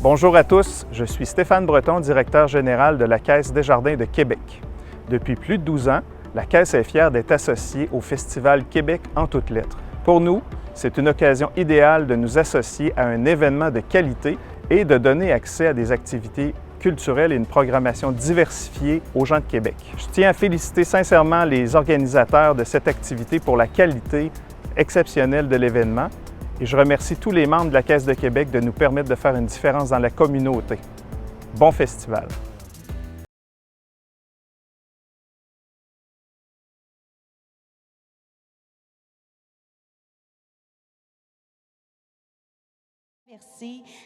Bonjour à tous, je suis Stéphane Breton, directeur général de la Caisse Desjardins de Québec. Depuis plus de 12 ans, la Caisse est fière d'être associée au Festival Québec en toutes lettres. Pour nous, c'est une occasion idéale de nous associer à un événement de qualité et de donner accès à des activités culturelles et une programmation diversifiée aux gens de Québec. Je tiens à féliciter sincèrement les organisateurs de cette activité pour la qualité exceptionnelle de l'événement et je remercie tous les membres de la Caisse de Québec de nous permettre de faire une différence dans la communauté. Bon festival!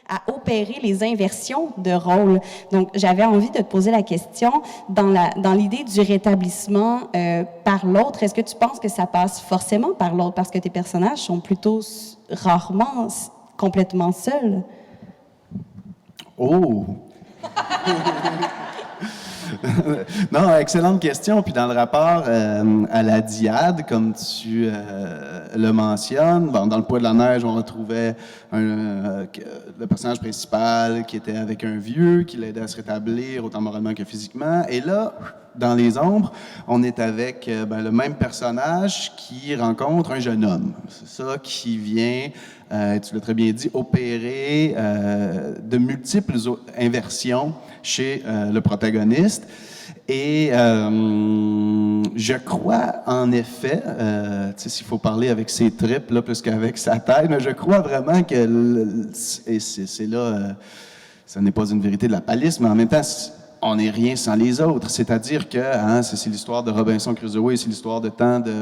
À opérer les inversions de rôle. Donc, j'avais envie de te poser la question, dans l'idée du rétablissement par l'autre, est-ce que tu penses que ça passe forcément par l'autre parce que tes personnages sont plutôt rarement complètement seuls? Oh! Non, excellente question. Puis dans le rapport à la diade, comme tu le mentionnes, dans Le Poids de la neige, on retrouvait le personnage principal qui était avec un vieux, qui l'aidait à se rétablir autant moralement que physiquement. Et là, dans Les Ombres, on est avec le même personnage qui rencontre un jeune homme. C'est ça qui vient, tu l'as très bien dit, opérer de multiples inversions chez le protagoniste. Et je crois, en effet, s'il faut parler avec ses tripes là, plus qu'avec sa tête, mais je crois vraiment que, et c'est là, ça n'est pas une vérité de la palisse, mais en même temps, on n'est rien sans les autres. C'est-à-dire que c'est l'histoire de Robinson Crusoe, c'est l'histoire de temps de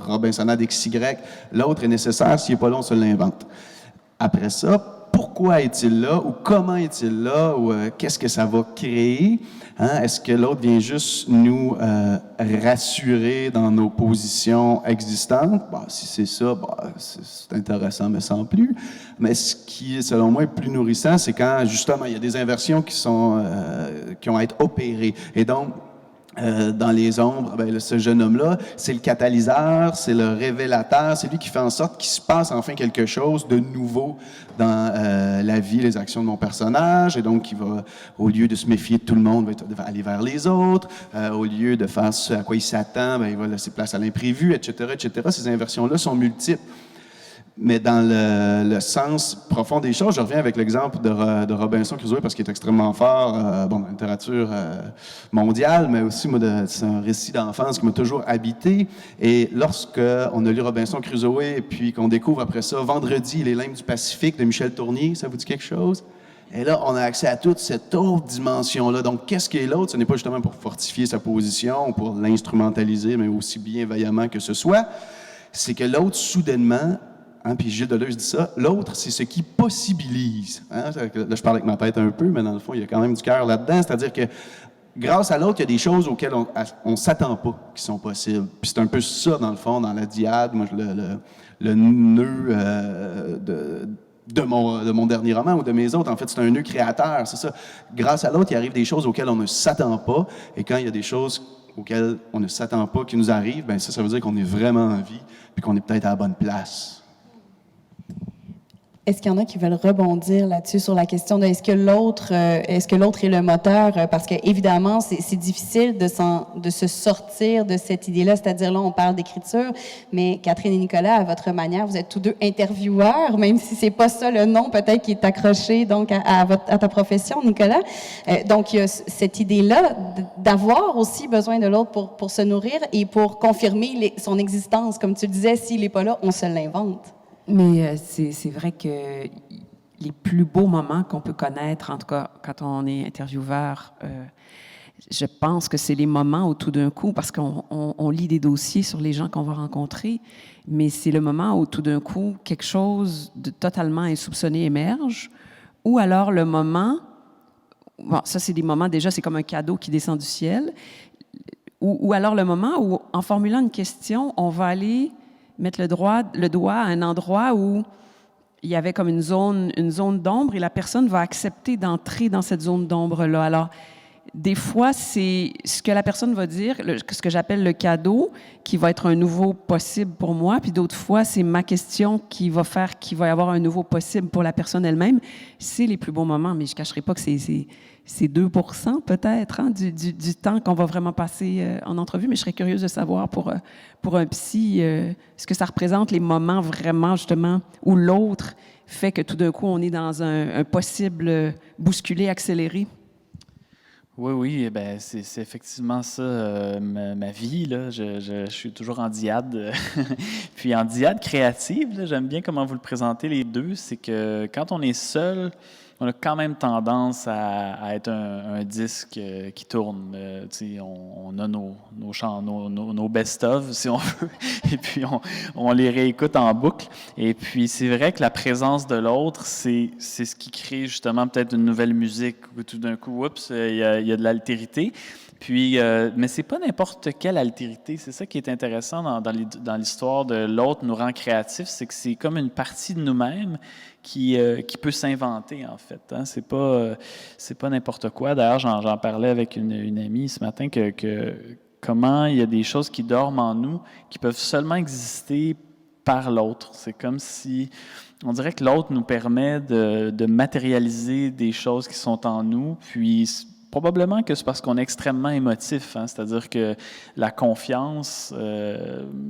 Robinsonade XY. L'autre est nécessaire, s'il n'est pas là, on se l'invente. Après ça, pourquoi est-il là ou comment est-il là ou qu'est-ce que ça va créer? Est-ce que l'autre vient juste nous rassurer dans nos positions existantes? Si c'est ça, c'est intéressant, mais sans plus. Mais ce qui, selon moi, est plus nourrissant, c'est quand, justement, il y a des inversions qui ont à être opérées. Et donc, dans Les Ombres, ce jeune homme-là, c'est le catalyseur, c'est le révélateur, c'est lui qui fait en sorte qu'il se passe enfin quelque chose de nouveau dans la vie, les actions de mon personnage, et donc il va, au lieu de se méfier de tout le monde, va aller vers les autres, au lieu de faire ce à quoi il s'attend, il va laisser place à l'imprévu, etc., etc. Ces inversions-là sont multiples. Mais dans le sens profond des choses, je reviens avec l'exemple de Robinson Crusoe parce qu'il est extrêmement fort dans la littérature mondiale, mais aussi, c'est un récit d'enfance qui m'a toujours habité. Et lorsqu'on a lu Robinson Crusoe et puis qu'on découvre après ça Vendredi, les limbes du Pacifique de Michel Tournier, ça vous dit quelque chose? Et là, on a accès à toute cette autre dimension-là. Donc, qu'est-ce qu'est l'autre? Ce n'est pas justement pour fortifier sa position, pour l'instrumentaliser, mais aussi bien vaillamment que ce soit. C'est que l'autre, soudainement, puis Gilles Deleuze dit ça, l'autre, c'est ce qui possibilise. Là, je parle avec ma tête un peu, mais dans le fond, il y a quand même du cœur là-dedans. C'est-à-dire que grâce à l'autre, il y a des choses auxquelles on ne s'attend pas qui sont possibles. Puis c'est un peu ça, dans le fond, dans la diade, moi, le nœud de mon dernier roman ou de mes autres. En fait, c'est un nœud créateur, c'est ça. Grâce à l'autre, il arrive des choses auxquelles on ne s'attend pas. Et quand il y a des choses auxquelles on ne s'attend pas qui nous arrivent, ça veut dire qu'on est vraiment en vie puis qu'on est peut-être à la bonne place. Est-ce qu'il y en a qui veulent rebondir là-dessus sur la question de est-ce que l'autre est le moteur? Parce que évidemment, c'est difficile de se sortir de cette idée-là. C'est-à-dire là, on parle d'écriture, mais Catherine et Nicolas, à votre manière, vous êtes tous deux intervieweurs, même si c'est pas ça le nom peut-être qui est accroché donc à ta profession, Nicolas. Donc il y a cette idée-là d'avoir aussi besoin de l'autre pour se nourrir et pour confirmer son existence. Comme tu le disais, s'il n'est pas là, on se l'invente. Mais c'est vrai que les plus beaux moments qu'on peut connaître, en tout cas quand on est intervieweur, je pense que c'est les moments où tout d'un coup, parce qu'on lit des dossiers sur les gens qu'on va rencontrer, mais c'est le moment où tout d'un coup, quelque chose de totalement insoupçonné émerge, ou alors le moment, ça c'est des moments déjà, c'est comme un cadeau qui descend du ciel, ou alors le moment où, en formulant une question, on va aller mettre le doigt à un endroit où il y avait comme une zone d'ombre et la personne va accepter d'entrer dans cette zone d'ombre-là. Alors, des fois, c'est ce que la personne va dire, ce que j'appelle le cadeau, qui va être un nouveau possible pour moi, puis d'autres fois, c'est ma question qui va faire qu'il va y avoir un nouveau possible pour la personne elle-même. C'est les plus beaux moments, mais je ne cacherai pas que c'est 2% peut-être du temps qu'on va vraiment passer en entrevue, mais je serais curieuse de savoir pour un psy ce que ça représente, les moments vraiment, justement, où l'autre fait que tout d'un coup, on est dans un possible bousculé, accéléré. Oui, ben c'est effectivement ça, ma vie, là. Je suis toujours en diade. Puis en diade créative, là, j'aime bien comment vous le présentez les deux. C'est que quand on est seul, on a quand même tendance à être un disque qui tourne. Tu sais, on a nos chants, nos best-of, si on veut, et puis on les réécoute en boucle. Et puis c'est vrai que la présence de l'autre, c'est ce qui crée justement peut-être une nouvelle musique, où tout d'un coup, oups, il y a de l'altérité. Puis, mais c'est pas n'importe quelle altérité. C'est ça qui est intéressant dans l'histoire de l'autre nous rend créatifs, c'est que c'est comme une partie de nous-mêmes qui peut s'inventer, en fait. Hein? C'est pas n'importe quoi. D'ailleurs, j'en parlais avec une amie ce matin que comment il y a des choses qui dorment en nous qui peuvent seulement exister par l'autre. C'est comme si on dirait que l'autre nous permet de matérialiser des choses qui sont en nous, puis probablement que c'est parce qu'on est extrêmement émotif, hein? C'est-à-dire que la confiance,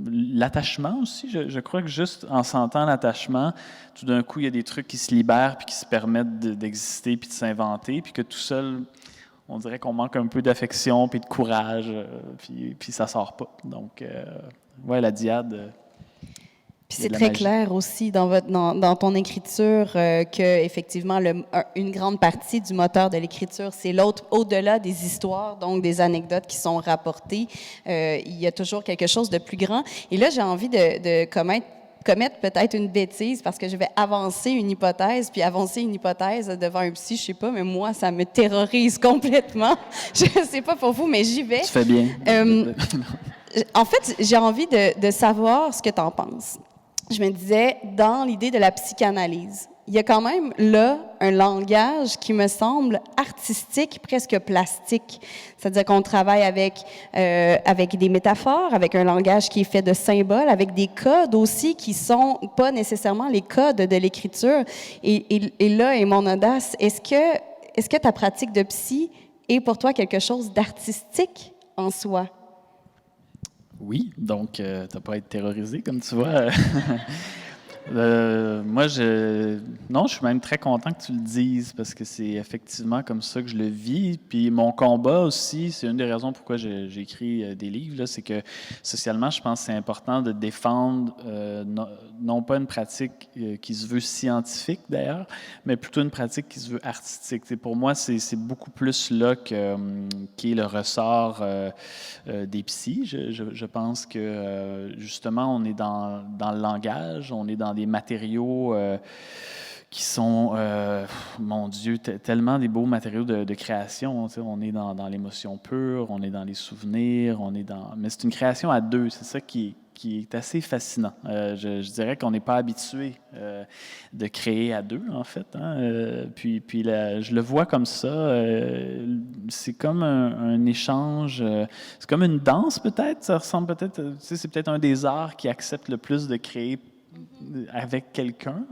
l'attachement aussi, je crois que juste en sentant l'attachement, tout d'un coup, il y a des trucs qui se libèrent puis qui se permettent d'exister puis de s'inventer, puis que tout seul, on dirait qu'on manque un peu d'affection puis de courage, puis ça sort pas. Donc, ouais, la diade... Puis c'est très clair aussi dans ton écriture que effectivement une grande partie du moteur de l'écriture, c'est l'autre, au-delà des histoires, donc des anecdotes qui sont rapportées. Il y a toujours quelque chose de plus grand. Et là, j'ai envie de commettre peut-être une bêtise parce que je vais avancer une hypothèse, puis avancer une hypothèse devant un psy, je sais pas, mais moi, ça me terrorise complètement. Je sais pas pour vous, mais j'y vais. Tu fais bien. En fait, j'ai envie de savoir ce que tu en penses. Je me disais, dans l'idée de la psychanalyse, il y a quand même là un langage qui me semble artistique, presque plastique. C'est-à-dire qu'on travaille avec des métaphores, avec un langage qui est fait de symboles, avec des codes aussi qui sont pas nécessairement les codes de l'écriture. Et là est mon audace. Est-ce que ta pratique de psy est pour toi quelque chose d'artistique en soi? Oui, donc tu n'as pas à être terrorisé, comme tu vois. Moi, non, je suis même très content que tu le dises parce que c'est effectivement comme ça que je le vis. Puis mon combat aussi, c'est une des raisons pourquoi j'ai écrit des livres, là, c'est que socialement, je pense que c'est important de défendre non pas une pratique qui se veut scientifique d'ailleurs, mais plutôt une pratique qui se veut artistique. T'sais, pour moi, c'est beaucoup plus là qui est le ressort des psys. Je pense que justement, on est dans le langage, on est dans des matériaux qui sont, mon Dieu, tellement des beaux matériaux de création. On est dans l'émotion pure, on est dans les souvenirs, mais c'est une création à deux, c'est ça qui est assez fascinant. Je dirais qu'on n'est pas habitué de créer à deux, en fait. Hein? Puis je le vois comme ça. C'est comme un échange. C'est comme une danse, peut-être. Ça ressemble peut-être... c'est peut-être un des arts qui accepte le plus de créer avec quelqu'un.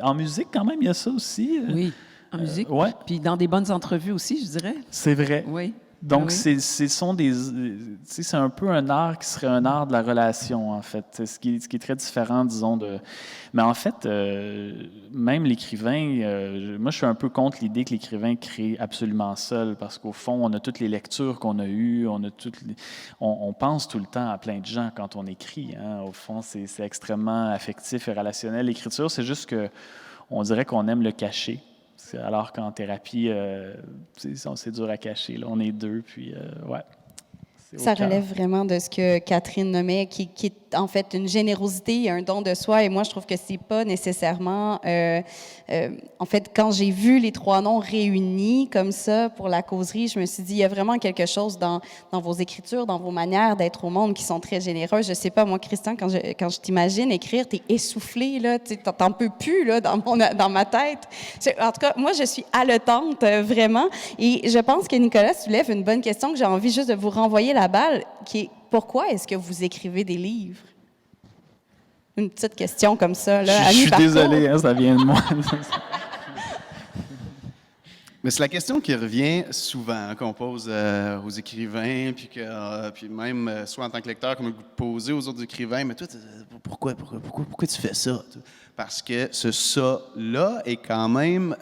En musique, quand même, il y a ça aussi. Oui, en musique. Ouais. Puis dans des bonnes entrevues aussi, je dirais. C'est vrai. Oui. Donc, oui. c'est un peu un art qui serait un art de la relation, en fait, ce qui est très différent, disons, de... Mais en fait, même l'écrivain, moi, je suis un peu contre l'idée que l'écrivain crée absolument seul, parce qu'au fond, on a toutes les lectures qu'on a eues, on pense tout le temps à plein de gens quand on écrit. Hein. Au fond, c'est extrêmement affectif et relationnel. L'écriture, c'est juste que on dirait qu'on aime le cacher. Alors qu'en thérapie, c'est dur à cacher. Là. On est deux, puis ouais. C'est au Ça cœur. relève vraiment de ce que Catherine nommait, qui est en fait une générosité et un don de soi. Et moi, je trouve que c'est pas nécessairement... en fait, quand j'ai vu les 3 noms réunis comme ça pour la causerie, je me suis dit, il y a vraiment quelque chose dans vos écritures, dans vos manières d'être au monde qui sont très généreuses. Je sais pas, moi, Christian, quand je t'imagine écrire, t'es essoufflé, là, t'en peux plus, là, dans ma tête. En tout cas, moi, je suis haletante, vraiment. Et je pense que Nicolas soulève une bonne question que j'ai envie juste de vous renvoyer la balle, qui est pourquoi est-ce que vous écrivez des livres? Une petite question comme ça, là. Je suis désolé, hein, ça vient de moi. Mais c'est la question qui revient souvent, hein, qu'on pose aux écrivains, puis même, soit en tant que lecteur, qu'on a le goût de poser aux autres écrivains. Mais toi, pourquoi tu fais ça? Parce que ce ça-là est quand même...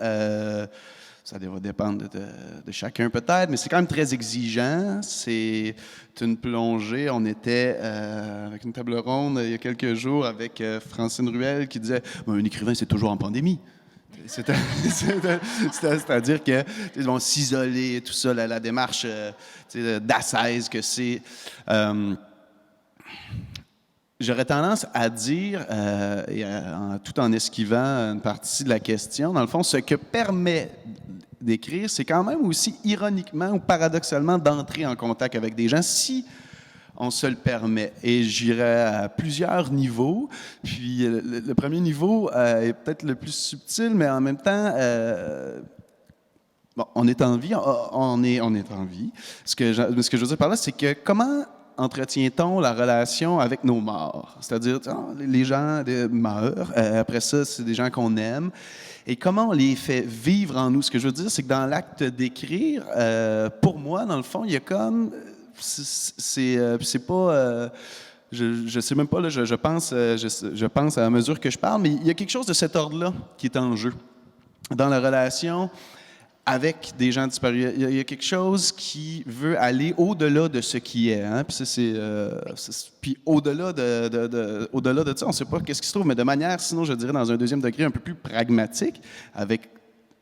ça va dépendre de chacun peut-être, mais c'est quand même très exigeant. C'est une plongée. On était avec une table ronde il y a quelques jours avec Francine Ruel qui disait « Un écrivain, c'est toujours en pandémie ». C'est-à-dire que ils vont s'isoler et tout ça, la démarche d'ascèse que c'est. J'aurais tendance à dire, tout en esquivant une partie de la question, dans le fond, ce que permet d'écrire, c'est quand même aussi ironiquement ou paradoxalement d'entrer en contact avec des gens si on se le permet. Et j'irai à plusieurs niveaux. Puis le premier niveau est peut-être le plus subtil, mais en même temps, bon, on est en vie, on est en vie. Ce que je veux dire par là, c'est que comment entretient-on la relation avec nos morts? C'est-à-dire, les gens meurent, après ça, c'est des gens qu'on aime. Et comment on les fait vivre en nous? Ce que je veux dire, c'est que dans l'acte d'écrire, pour moi, dans le fond, il y a comme... c'est pas... je sais même pas, là, je pense à mesure que je parle, mais il y a quelque chose de cet ordre-là qui est en jeu dans la relation avec des gens disparus. Il y a quelque chose qui veut aller au-delà de ce qui est. Hein? Puis au-delà de ça, on ne sait pas qu'est-ce qui se trouve, mais de manière, sinon je dirais dans un deuxième degré un peu plus pragmatique, avec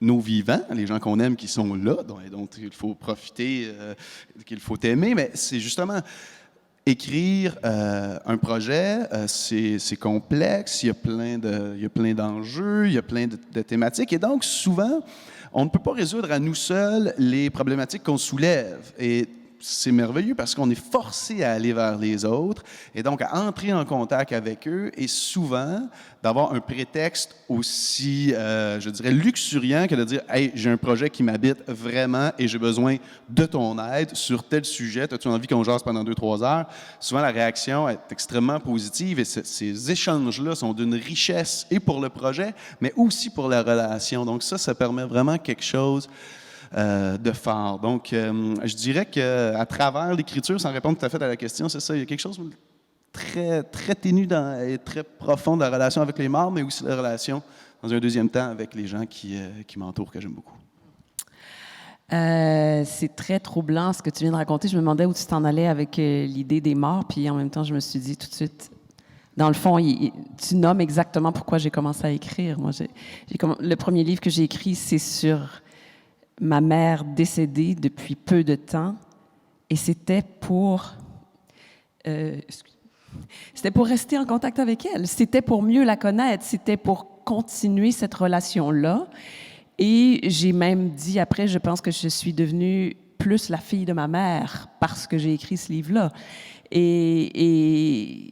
nos vivants, les gens qu'on aime qui sont là, dont il faut profiter, qu'il faut aimer, mais c'est justement... Écrire un projet, c'est complexe, il y a plein d'enjeux, il y a plein de thématiques, et donc souvent, on ne peut pas résoudre à nous seuls les problématiques qu'on soulève. Et c'est merveilleux parce qu'on est forcé à aller vers les autres et donc à entrer en contact avec eux et souvent d'avoir un prétexte aussi, je dirais, luxuriant que de dire « Hey, j'ai un projet qui m'habite vraiment et j'ai besoin de ton aide sur tel sujet. As-tu envie qu'on jase pendant 2-3 heures? » Souvent, la réaction est extrêmement positive et ces échanges-là sont d'une richesse et pour le projet, mais aussi pour la relation. Donc ça permet vraiment quelque chose de fort. Donc, je dirais qu'à travers l'écriture, sans répondre tout à fait à la question, c'est ça, il y a quelque chose de très, très ténu et très profond de la relation avec les morts, mais aussi la relation, dans un deuxième temps, avec les gens qui m'entourent, que j'aime beaucoup. C'est très troublant ce que tu viens de raconter. Je me demandais où tu t'en allais avec l'idée des morts, puis en même temps, je me suis dit tout de suite, dans le fond, tu nommes exactement pourquoi j'ai commencé à écrire. Moi, le premier livre que j'ai écrit, c'est sur ma mère décédée depuis peu de temps, et c'était pour rester en contact avec elle, c'était pour mieux la connaître, c'était pour continuer cette relation-là. Et j'ai même dit après, je pense que je suis devenue plus la fille de ma mère parce que j'ai écrit ce livre-là. Et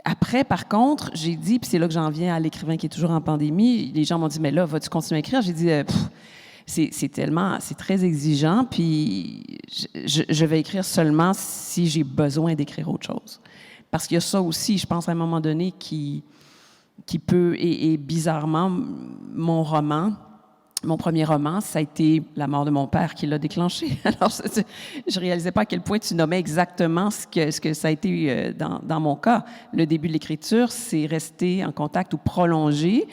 après, par contre, j'ai dit, puis c'est là que j'en viens à l'écrivain qui est toujours en pandémie, les gens m'ont dit, mais là, vas-tu continuer à écrire? J'ai dit, c'est très exigeant, puis je vais écrire seulement si j'ai besoin d'écrire autre chose. Parce qu'il y a ça aussi, je pense, à un moment donné, qui peut, et bizarrement, mon premier roman, ça a été la mort de mon père qui l'a déclenché. Alors, je réalisais pas à quel point tu nommais exactement ce que ça a été dans mon cas. Le début de l'écriture, c'est rester en contact ou prolonger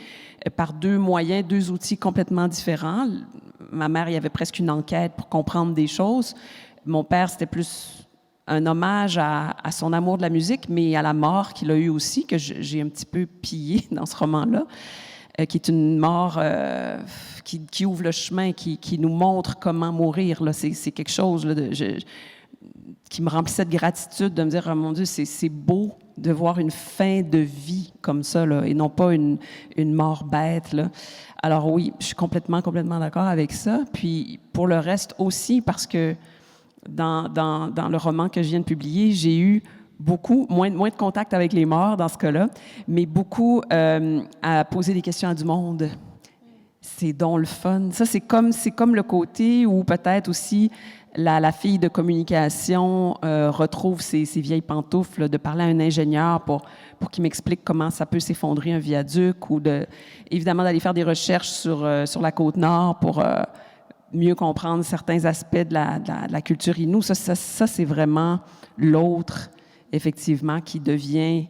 par 2 moyens, 2 outils complètement différents. Ma mère, il y avait presque une enquête pour comprendre des choses. Mon père, c'était plus un hommage à son amour de la musique, mais à la mort qu'il a eue aussi, que j'ai un petit peu pillé dans ce roman-là, qui est une mort qui ouvre le chemin, qui nous montre comment mourir. Là. C'est quelque chose... Là, qui me remplissait de gratitude, de me dire, oh mon Dieu, c'est beau de voir une fin de vie comme ça, là, et non pas une mort bête, là. Alors oui, je suis complètement d'accord avec ça. Puis pour le reste aussi, parce que dans le roman que je viens de publier, j'ai eu moins de contact avec les morts dans ce cas-là, mais beaucoup à poser des questions à du monde. C'est donc le fun. Ça, c'est comme le côté où peut-être aussi la fille de communication retrouve ses vieilles pantoufles, de parler à un ingénieur pour qu'il m'explique comment ça peut s'effondrer un viaduc, ou évidemment d'aller faire des recherches sur la Côte-Nord pour mieux comprendre certains aspects de la culture Innu. Ça c'est vraiment l'autre, effectivement, qui devient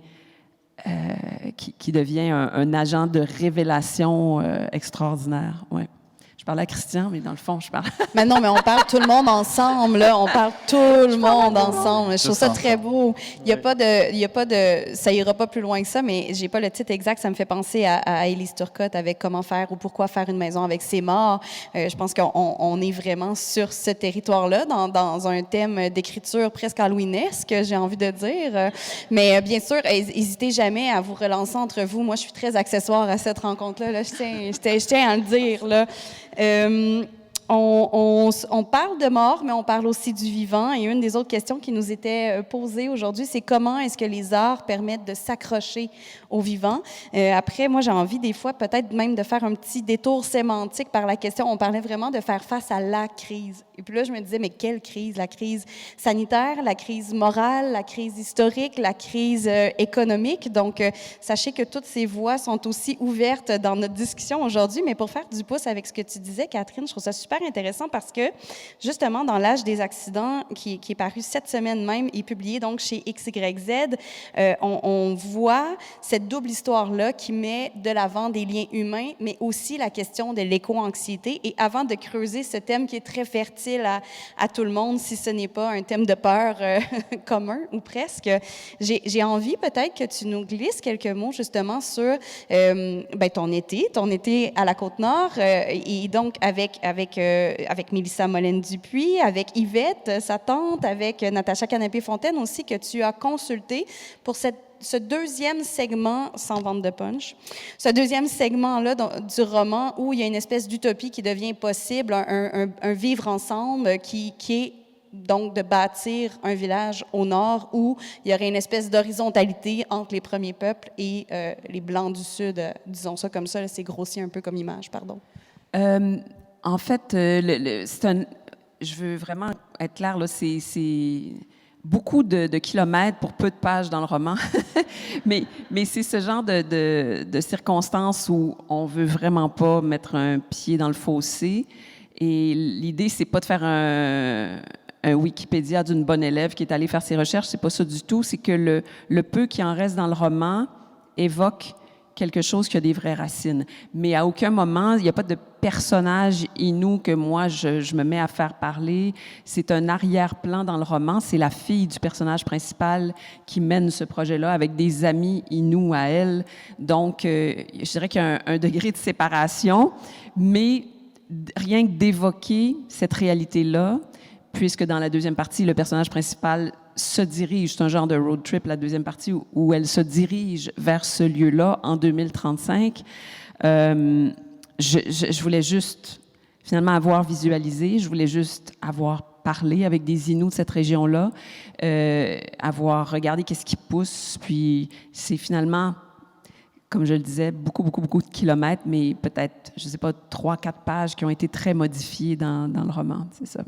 un agent de révélation extraordinaire. Ouais. Je parlais à Christian, mais dans le fond, je parle... Mais non, mais on parle tout le monde ensemble, là. On parle tout le monde ensemble. Je trouve ça très beau. Il y a pas de... Ça ira pas plus loin que ça, mais j'ai pas le titre exact. Ça me fait penser à Élise Turcotte avec comment faire ou pourquoi faire une maison avec ses morts. Je pense qu'on est vraiment sur ce territoire-là, dans un thème d'écriture presque halloweenesque, j'ai envie de dire. Mais bien sûr, n'hésitez jamais à vous relancer entre vous. Moi, je suis très accessoire à cette rencontre-là. Là. Je tiens à le dire, là. On parle de mort, mais on parle aussi du vivant. Et une des autres questions qui nous était posée aujourd'hui, c'est comment est-ce que les arts permettent de s'accrocher au vivant. Après, moi, j'ai envie des fois peut-être même de faire un petit détour sémantique par la question. On parlait vraiment de faire face à la crise. Et puis là, je me disais, mais quelle crise? La crise sanitaire, la crise morale, la crise historique, la crise économique. Donc, sachez que toutes ces voies sont aussi ouvertes dans notre discussion aujourd'hui. Mais pour faire du pouce avec ce que tu disais, Catherine, je trouve ça super intéressant parce que, justement, dans l'âge des accidents, qui est paru cette semaine même et publié donc chez XYZ, on voit cette double histoire-là qui met de l'avant des liens humains, mais aussi la question de l'éco-anxiété. Et avant de creuser ce thème qui est très fertile à tout le monde, si ce n'est pas un thème de peur commun, ou presque, j'ai envie peut-être que tu nous glisses quelques mots justement sur ton été à la Côte-Nord, et donc avec Mélissa Molène-Dupuis, avec Yvette, sa tante, avec Natacha Canapé-Fontaine aussi, que tu as consulté pour ce deuxième segment, sans vente de punch, ce deuxième segment-là du roman où il y a une espèce d'utopie qui devient possible, un vivre ensemble qui est donc de bâtir un village au nord où il y aurait une espèce d'horizontalité entre les premiers peuples et les Blancs du Sud, disons ça comme ça, c'est grossi un peu comme image, pardon. En fait, je veux vraiment être claire, là, c'est beaucoup de kilomètres pour peu de pages dans le roman, mais c'est ce genre de circonstances où on veut vraiment pas mettre un pied dans le fossé. Et l'idée, c'est pas de faire un Wikipédia d'une bonne élève qui est allée faire ses recherches, c'est pas ça du tout. C'est que le peu qui en reste dans le roman évoque quelque chose qui a des vraies racines. Mais à aucun moment, il n'y a pas de personnage Innu que moi, je me mets à faire parler. C'est un arrière-plan dans le roman. C'est la fille du personnage principal qui mène ce projet-là avec des amis Innu à elle. Donc, je dirais qu'il y a un degré de séparation, mais rien que d'évoquer cette réalité-là, puisque dans la deuxième partie, le personnage principal se dirige, c'est un genre de road trip, la deuxième partie, où elle se dirige vers ce lieu-là en 2035. Je voulais juste, finalement, avoir visualisé, je voulais juste avoir parlé avec des Inuits de cette région-là, avoir regardé qu'est-ce qui pousse, puis c'est finalement, comme je le disais, beaucoup de kilomètres, mais peut-être, je ne sais pas, 3-4 pages qui ont été très modifiées dans le roman, c'est ça.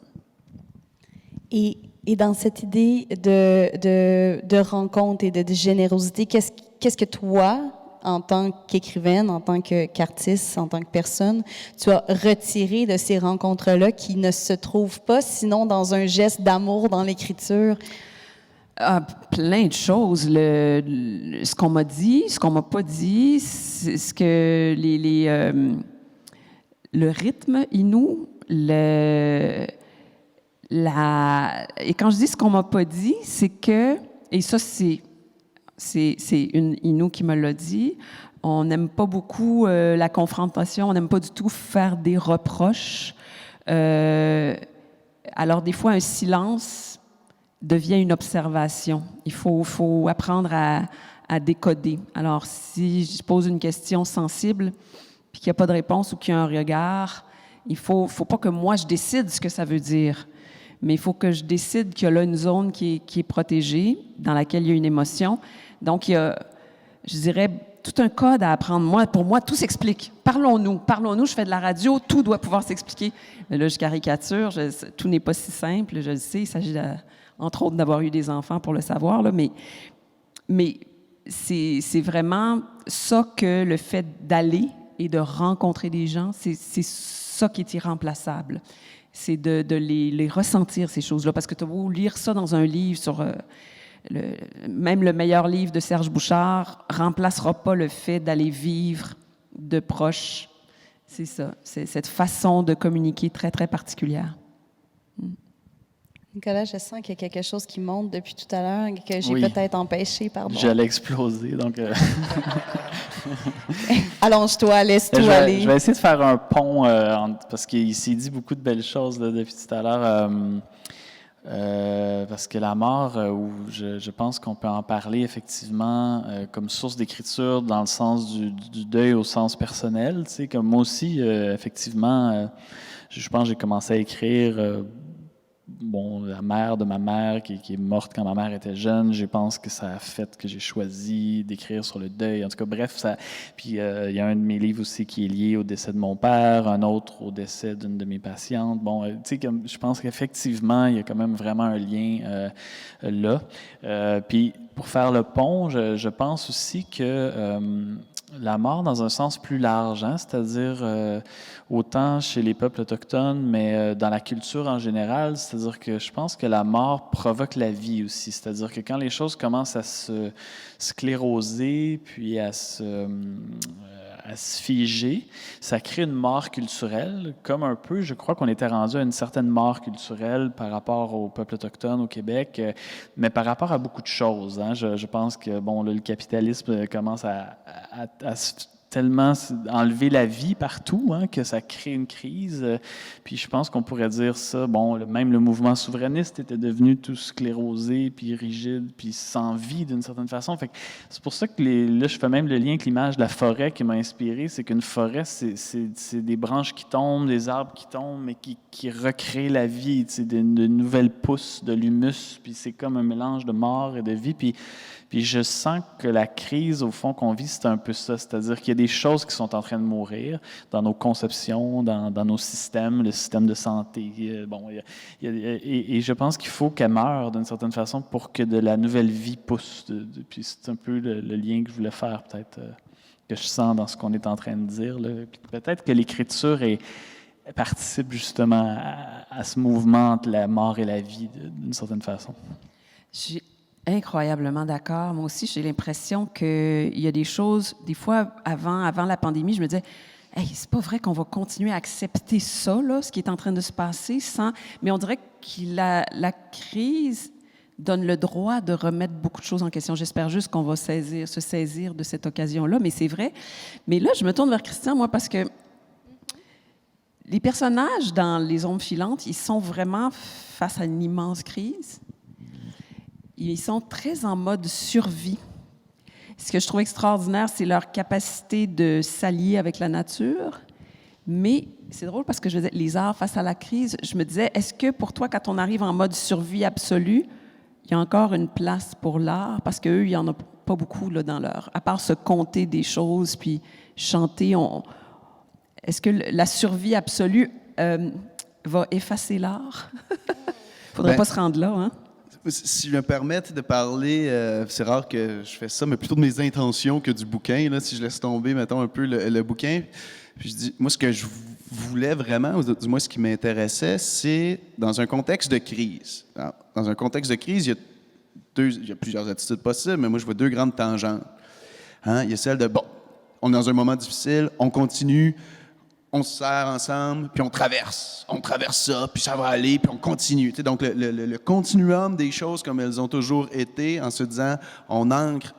Et dans cette idée de rencontre et de générosité, qu'est-ce que toi, en tant qu'écrivaine, en tant qu'artiste, en tant que personne, tu as retiré de ces rencontres-là qui ne se trouvent pas sinon dans un geste d'amour dans l'écriture? Plein de choses. Ce qu'on m'a dit, ce qu'on m'a pas dit, ce que le rythme Innu, et quand je dis ce qu'on m'a pas dit, c'est que, et ça c'est une Innu qui me l'a dit, on n'aime pas beaucoup la confrontation, on n'aime pas du tout faire des reproches. Alors des fois un silence devient une observation. Il faut apprendre à décoder. Alors, si je pose une question sensible, puis qu'il n'y a pas de réponse ou qu'il y a un regard, il faut pas que moi, je décide ce que ça veut dire, mais il faut que je décide qu'il y a là une zone qui est protégée, dans laquelle il y a une émotion. Donc, il y a, je dirais, tout un code à apprendre. Pour moi, tout s'explique. Parlons-nous, je fais de la radio, tout doit pouvoir s'expliquer. Mais là, je caricature, tout n'est pas si simple, je le sais, il s'agit, entre autres, d'avoir eu des enfants pour le savoir, là, mais c'est vraiment ça que le fait d'aller et de rencontrer des gens, c'est ça qui est irremplaçable. C'est de les ressentir, ces choses-là, parce que tu vas lire ça dans un livre sur... même le meilleur livre de Serge Bouchard remplacera pas le fait d'aller vivre de proche. C'est ça, c'est cette façon de communiquer très, très particulière. Nicolas, je sens qu'il y a quelque chose qui monte depuis tout à l'heure, que j'ai peut-être empêché, pardon. J'allais exploser, donc... Allonge-toi, laisse-toi aller. Je vais essayer de faire un pont, parce qu'il s'est dit beaucoup de belles choses là, depuis tout à l'heure. Parce que la mort, je pense qu'on peut en parler effectivement comme source d'écriture dans le sens du deuil au sens personnel. Tu sais, comme moi aussi, effectivement, je pense que j'ai commencé à écrire la mère de ma mère qui est morte quand ma mère était jeune. Je pense que ça a fait que j'ai choisi d'écrire sur le deuil. En tout cas, bref, ça. Puis il y a un de mes livres aussi qui est lié au décès de mon père, un autre au décès d'une de mes patientes. Bon, tu sais, je pense qu'effectivement, il y a quand même vraiment un lien là. Puis pour faire le pont, je pense aussi que la mort dans un sens plus large, hein, c'est-à-dire autant chez les peuples autochtones, mais dans la culture en général, c'est-à-dire que je pense que la mort provoque la vie aussi, c'est-à-dire que quand les choses commencent à se scléroser, puis à se figer, ça crée une mort culturelle, comme un peu, je crois qu'on était rendu à une certaine mort culturelle par rapport aux peuples autochtones au Québec, mais par rapport à beaucoup de choses. Hein. Je pense que bon, là, le capitalisme commence à tellement enlever la vie partout, hein, que ça crée une crise. Puis je pense qu'on pourrait dire ça, même le mouvement souverainiste était devenu tout sclérosé, puis rigide, puis sans vie d'une certaine façon. Fait que c'est pour ça que là, je fais même le lien avec l'image de la forêt qui m'a inspiré, c'est qu'une forêt, c'est des branches qui tombent, des arbres qui tombent, mais qui recréent la vie, de nouvelles pousses, de l'humus, puis c'est comme un mélange de mort et de vie. Puis je sens que la crise, au fond, qu'on vit, c'est un peu ça. C'est-à-dire qu'il y a des choses qui sont en train de mourir dans nos conceptions, dans nos systèmes, le système de santé. Et je pense qu'il faut qu'elle meure d'une certaine façon pour que de la nouvelle vie pousse. Puis c'est un peu le lien que je voulais faire, peut-être, que je sens dans ce qu'on est en train de dire. Là. Peut-être que l'écriture participe justement à ce mouvement entre la mort et la vie, d'une certaine façon. Incroyablement d'accord. Moi aussi, j'ai l'impression qu'il y a des choses, des fois, avant la pandémie, je me disais, hey, c'est pas vrai qu'on va continuer à accepter ça, là, ce qui est en train de se passer, mais on dirait que la crise donne le droit de remettre beaucoup de choses en question. J'espère juste qu'on va se saisir de cette occasion-là, mais c'est vrai. Mais là, je me tourne vers Christian, moi, parce que les personnages dans Les Ombres filantes, ils sont vraiment face à une immense crise. Ils sont très en mode survie. Ce que je trouve extraordinaire, c'est leur capacité de s'allier avec la nature. Mais c'est drôle parce que je disais, les arts face à la crise, je me disais, est-ce que pour toi, quand on arrive en mode survie absolue, il y a encore une place pour l'art? Parce qu'eux, il n'y en a pas beaucoup là, dans leur... À part se conter des choses puis chanter, est-ce que la survie absolue va effacer l'art? Il ne faudrait pas se rendre là, hein? Si je me permets de parler, c'est rare que je fais ça, mais plutôt de mes intentions que du bouquin. Là, si je laisse tomber, mettons, un peu le bouquin. Puis je dis, moi, ce que je voulais vraiment, ou du moins ce qui m'intéressait, c'est dans un contexte de crise. Dans un contexte de crise, il y a plusieurs attitudes possibles, mais moi, je vois deux grandes tangentes. Hein? Il y a celle de, on est dans un moment difficile, on continue, on se serre ensemble, puis on traverse ça, puis ça va aller, puis on continue. Tu sais, donc, le continuum des choses comme elles ont toujours été, en se disant, on ancre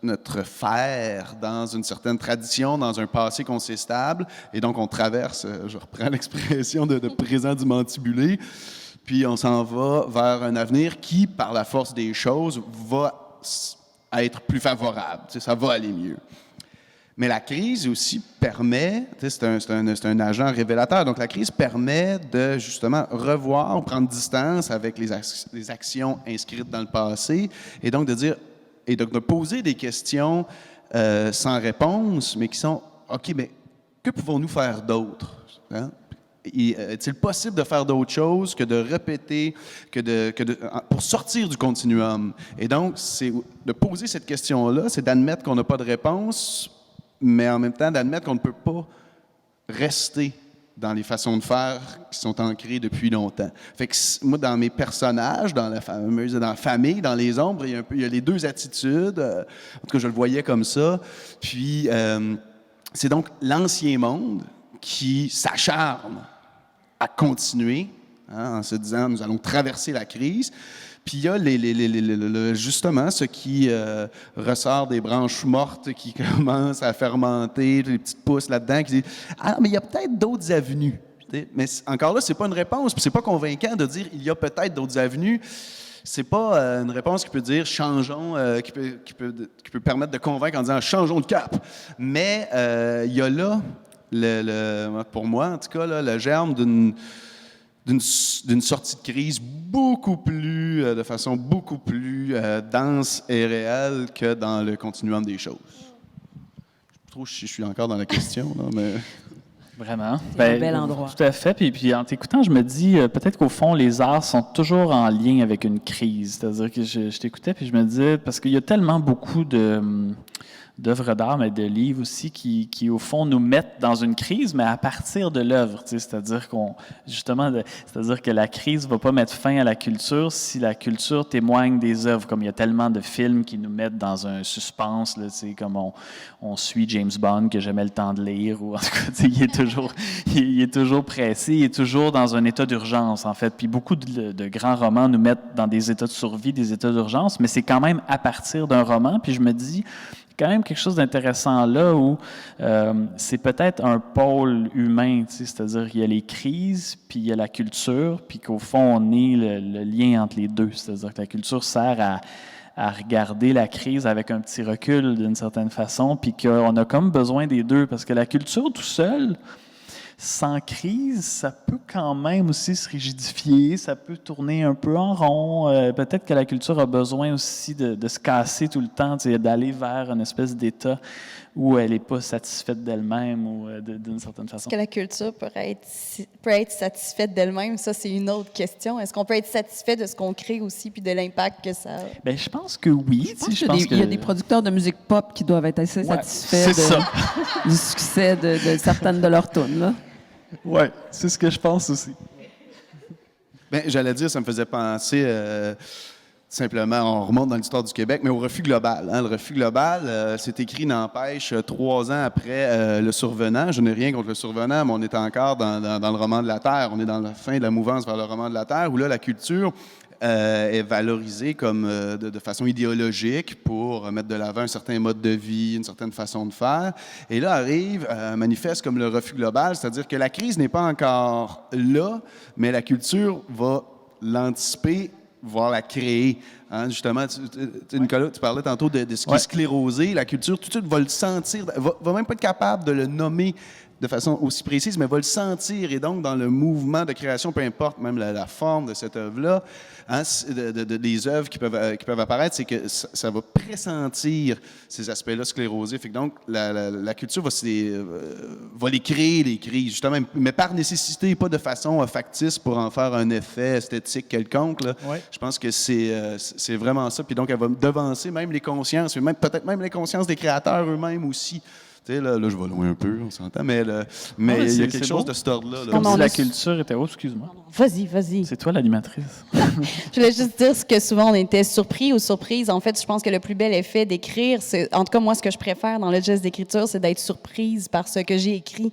notre faire dans une certaine tradition, dans un passé qu'on sait stable, et donc on traverse, je reprends l'expression de présent du mantibulé, puis on s'en va vers un avenir qui, par la force des choses, va être plus favorable. Ça va aller mieux. Mais la crise aussi permet, c'est un agent révélateur, donc la crise permet de justement revoir, prendre distance avec les actions inscrites dans le passé, et donc de poser des questions sans réponse, mais qui sont, OK, mais que pouvons-nous faire d'autre? Hein? Est-il possible de faire d'autres choses que de répéter, pour sortir du continuum? Et donc, c'est de poser cette question-là, c'est d'admettre qu'on n'a pas de réponse, mais en même temps d'admettre qu'on ne peut pas rester dans les façons de faire qui sont ancrées depuis longtemps. Fait que moi, dans mes personnages, dans la famille, dans les ombres, il y a les deux attitudes. En tout cas, je le voyais comme ça. Puis, c'est donc l'ancien monde qui s'acharne à continuer, hein, en se disant, nous allons traverser la crise. Puis il y a justement ce qui ressort des branches mortes, qui commencent à fermenter, les petites pousses là-dedans, qui disent « Ah, mais il y a peut-être d'autres avenues. » Mais encore là, c'est pas une réponse, puis c'est pas convaincant de dire « Il y a peut-être d'autres avenues ». C'est pas une réponse qui peut dire « Changeons », qui peut permettre de convaincre en disant « Changeons de cap ». Mais il y a là, pour moi en tout cas, là, le germe d'une sortie de crise de façon beaucoup plus dense et réelle que dans le continuum des choses. Je trouve que je suis encore dans la question, là, mais... Vraiment. C'est un bel endroit. Tout à fait. Puis en t'écoutant, je me dis, peut-être qu'au fond, les arts sont toujours en lien avec une crise. C'est-à-dire que je t'écoutais, puis je me disais, parce qu'il y a tellement beaucoup d'œuvres d'art, mais de livres aussi, qui, au fond, nous mettent dans une crise, mais à partir de l'œuvre. C'est-à-dire c'est-à-dire que la crise ne va pas mettre fin à la culture si la culture témoigne des œuvres, comme il y a tellement de films qui nous mettent dans un suspense, là, comme on suit James Bond, que jamais le temps de lire, ou en tout cas, il est toujours pressé, il est toujours dans un état d'urgence, en fait. Puis beaucoup de grands romans nous mettent dans des états de survie, des états d'urgence, mais c'est quand même à partir d'un roman, puis je me dis... quand même quelque chose d'intéressant là où c'est peut-être un pôle humain, c'est-à-dire qu'il y a les crises, puis il y a la culture, puis qu'au fond, on est le lien entre les deux. C'est-à-dire que la culture sert à regarder la crise avec un petit recul d'une certaine façon, puis qu'on a comme besoin des deux, parce que la culture tout seul, sans crise, ça peut quand même aussi se rigidifier, ça peut tourner un peu en rond. Peut-être que la culture a besoin aussi de se casser tout le temps, d'aller vers une espèce d'état où elle n'est pas satisfaite d'elle-même ou d'une certaine façon. Est-ce que la culture peut être satisfaite d'elle-même? Ça, c'est une autre question. Est-ce qu'on peut être satisfait de ce qu'on crée aussi puis de l'impact que ça a? Bien, je pense que oui. Je pense qu'il y a des producteurs de musique pop qui doivent être assez satisfaits du succès de certaines de leurs tunes, là. Oui, c'est ce que je pense aussi. Bien, j'allais dire, ça me faisait penser simplement, on remonte dans l'histoire du Québec, mais au refus global. Hein. Le refus global, c'est écrit n'empêche 3 ans après le survenant. Je n'ai rien contre le survenant, mais on est encore dans le roman de la Terre. On est dans la fin de la mouvance vers le roman de la Terre, où là, la culture est valorisée comme de façon idéologique pour mettre de l'avant un certain mode de vie, une certaine façon de faire. Et là arrive un manifeste comme le refus global, c'est-à-dire que la crise n'est pas encore là, mais la culture va l'anticiper, voire la créer. Hein, justement, Nicolas, tu parlais tantôt de ce qui est sclérosé. La culture, tout de suite, va le sentir, va même pas être capable de le nommer de façon aussi précise, mais va le sentir. Et donc, dans le mouvement de création, peu importe même la forme de cette œuvre-là, hein, des œuvres qui peuvent apparaître, c'est que ça va pressentir ces aspects-là sclérosés. Fait que donc, la culture va les créer, les crises, justement, mais par nécessité, pas de façon factice pour en faire un effet esthétique quelconque. Là. Ouais. Je pense que c'est vraiment ça. Puis donc, elle va devancer même les consciences, peut-être même les consciences des créateurs eux-mêmes aussi. Tu sais, là, je vais loin un peu, on s'entend, mais il y a quelque chose de cet ordre-là. Comme si la culture était... Oh, excuse-moi. Vas-y. C'est toi l'animatrice. Je voulais juste dire que souvent, on était surpris ou surprise. En fait, je pense que le plus bel effet d'écrire, en tout cas, moi, ce que je préfère dans le geste d'écriture, c'est d'être surprise par ce que j'ai écrit.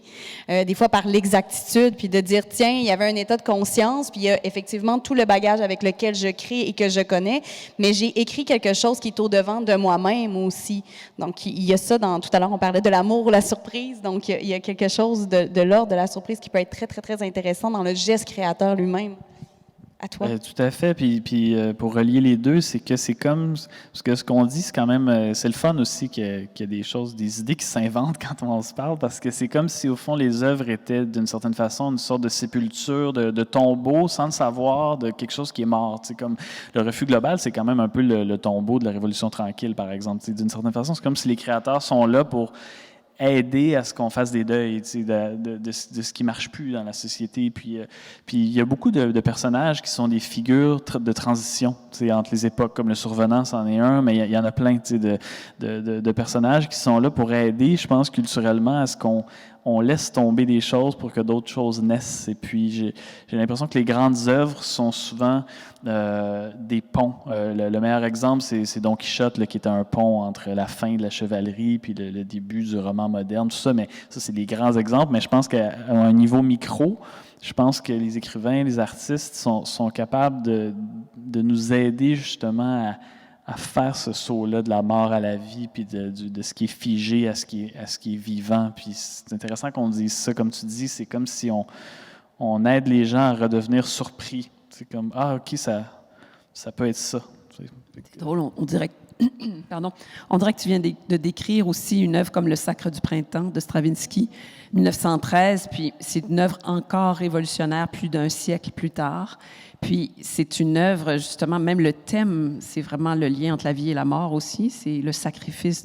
Des fois, par l'exactitude, puis de dire, tiens, il y avait un état de conscience, puis il y a effectivement tout le bagage avec lequel je crée et que je connais, mais j'ai écrit quelque chose qui est au-devant de moi-même aussi. Donc, il y a ça tout à l'heure, on parlait de l'amour, la surprise. Donc, il y a quelque chose de l'ordre de la surprise qui peut être très, très, très intéressant dans le geste créateur lui-même. à toi. Tout à fait. Puis pour relier les deux, c'est que c'est comme... Parce que ce qu'on dit, c'est quand même... c'est le fun aussi qu'il y a des choses, des idées qui s'inventent quand on se parle, parce que c'est comme si, au fond, les œuvres étaient, d'une certaine façon, une sorte de sépulture, de tombeau, sans le savoir, de quelque chose qui est mort. C'est comme le refus global, c'est quand même un peu le tombeau de la Révolution tranquille, par exemple. D'une certaine façon, c'est comme si les créateurs sont là pour aider à ce qu'on fasse des deuils de ce qui ne marche plus dans la société. Puis il y a beaucoup de personnages qui sont des figures de transition entre les époques, comme le Survenant, c'en est un, mais il y en a plein de personnages qui sont là pour aider, je pense, culturellement, à ce qu'on laisse tomber des choses pour que d'autres choses naissent. Et puis, j'ai l'impression que les grandes œuvres sont souvent des ponts. Le meilleur exemple, c'est Don Quichotte, là, qui est un pont entre la fin de la chevalerie puis le début du roman moderne, tout ça. Mais ça, c'est des grands exemples. Mais je pense qu'à un niveau micro, je pense que les écrivains, les artistes sont capables de nous aider justement à faire ce saut-là de la mort à la vie, puis de ce qui est figé à ce qui est vivant. Puis c'est intéressant qu'on dise ça, comme tu dis, c'est comme si on aide les gens à redevenir surpris. C'est comme, ah, OK, ça peut être ça. C'est drôle, on dirait que pardon, on dirait que tu viens de décrire aussi une œuvre comme Le Sacre du printemps de Stravinsky, 1913, puis c'est une œuvre encore révolutionnaire plus d'un siècle plus tard. Puis c'est une œuvre, justement, même le thème, c'est vraiment le lien entre la vie et la mort aussi. C'est le sacrifice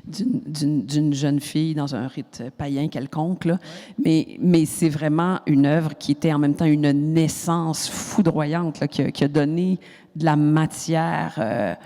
d'une jeune fille dans un rite païen quelconque, là. Mais c'est vraiment une œuvre qui était en même temps une naissance foudroyante, là, qui a donné de la matière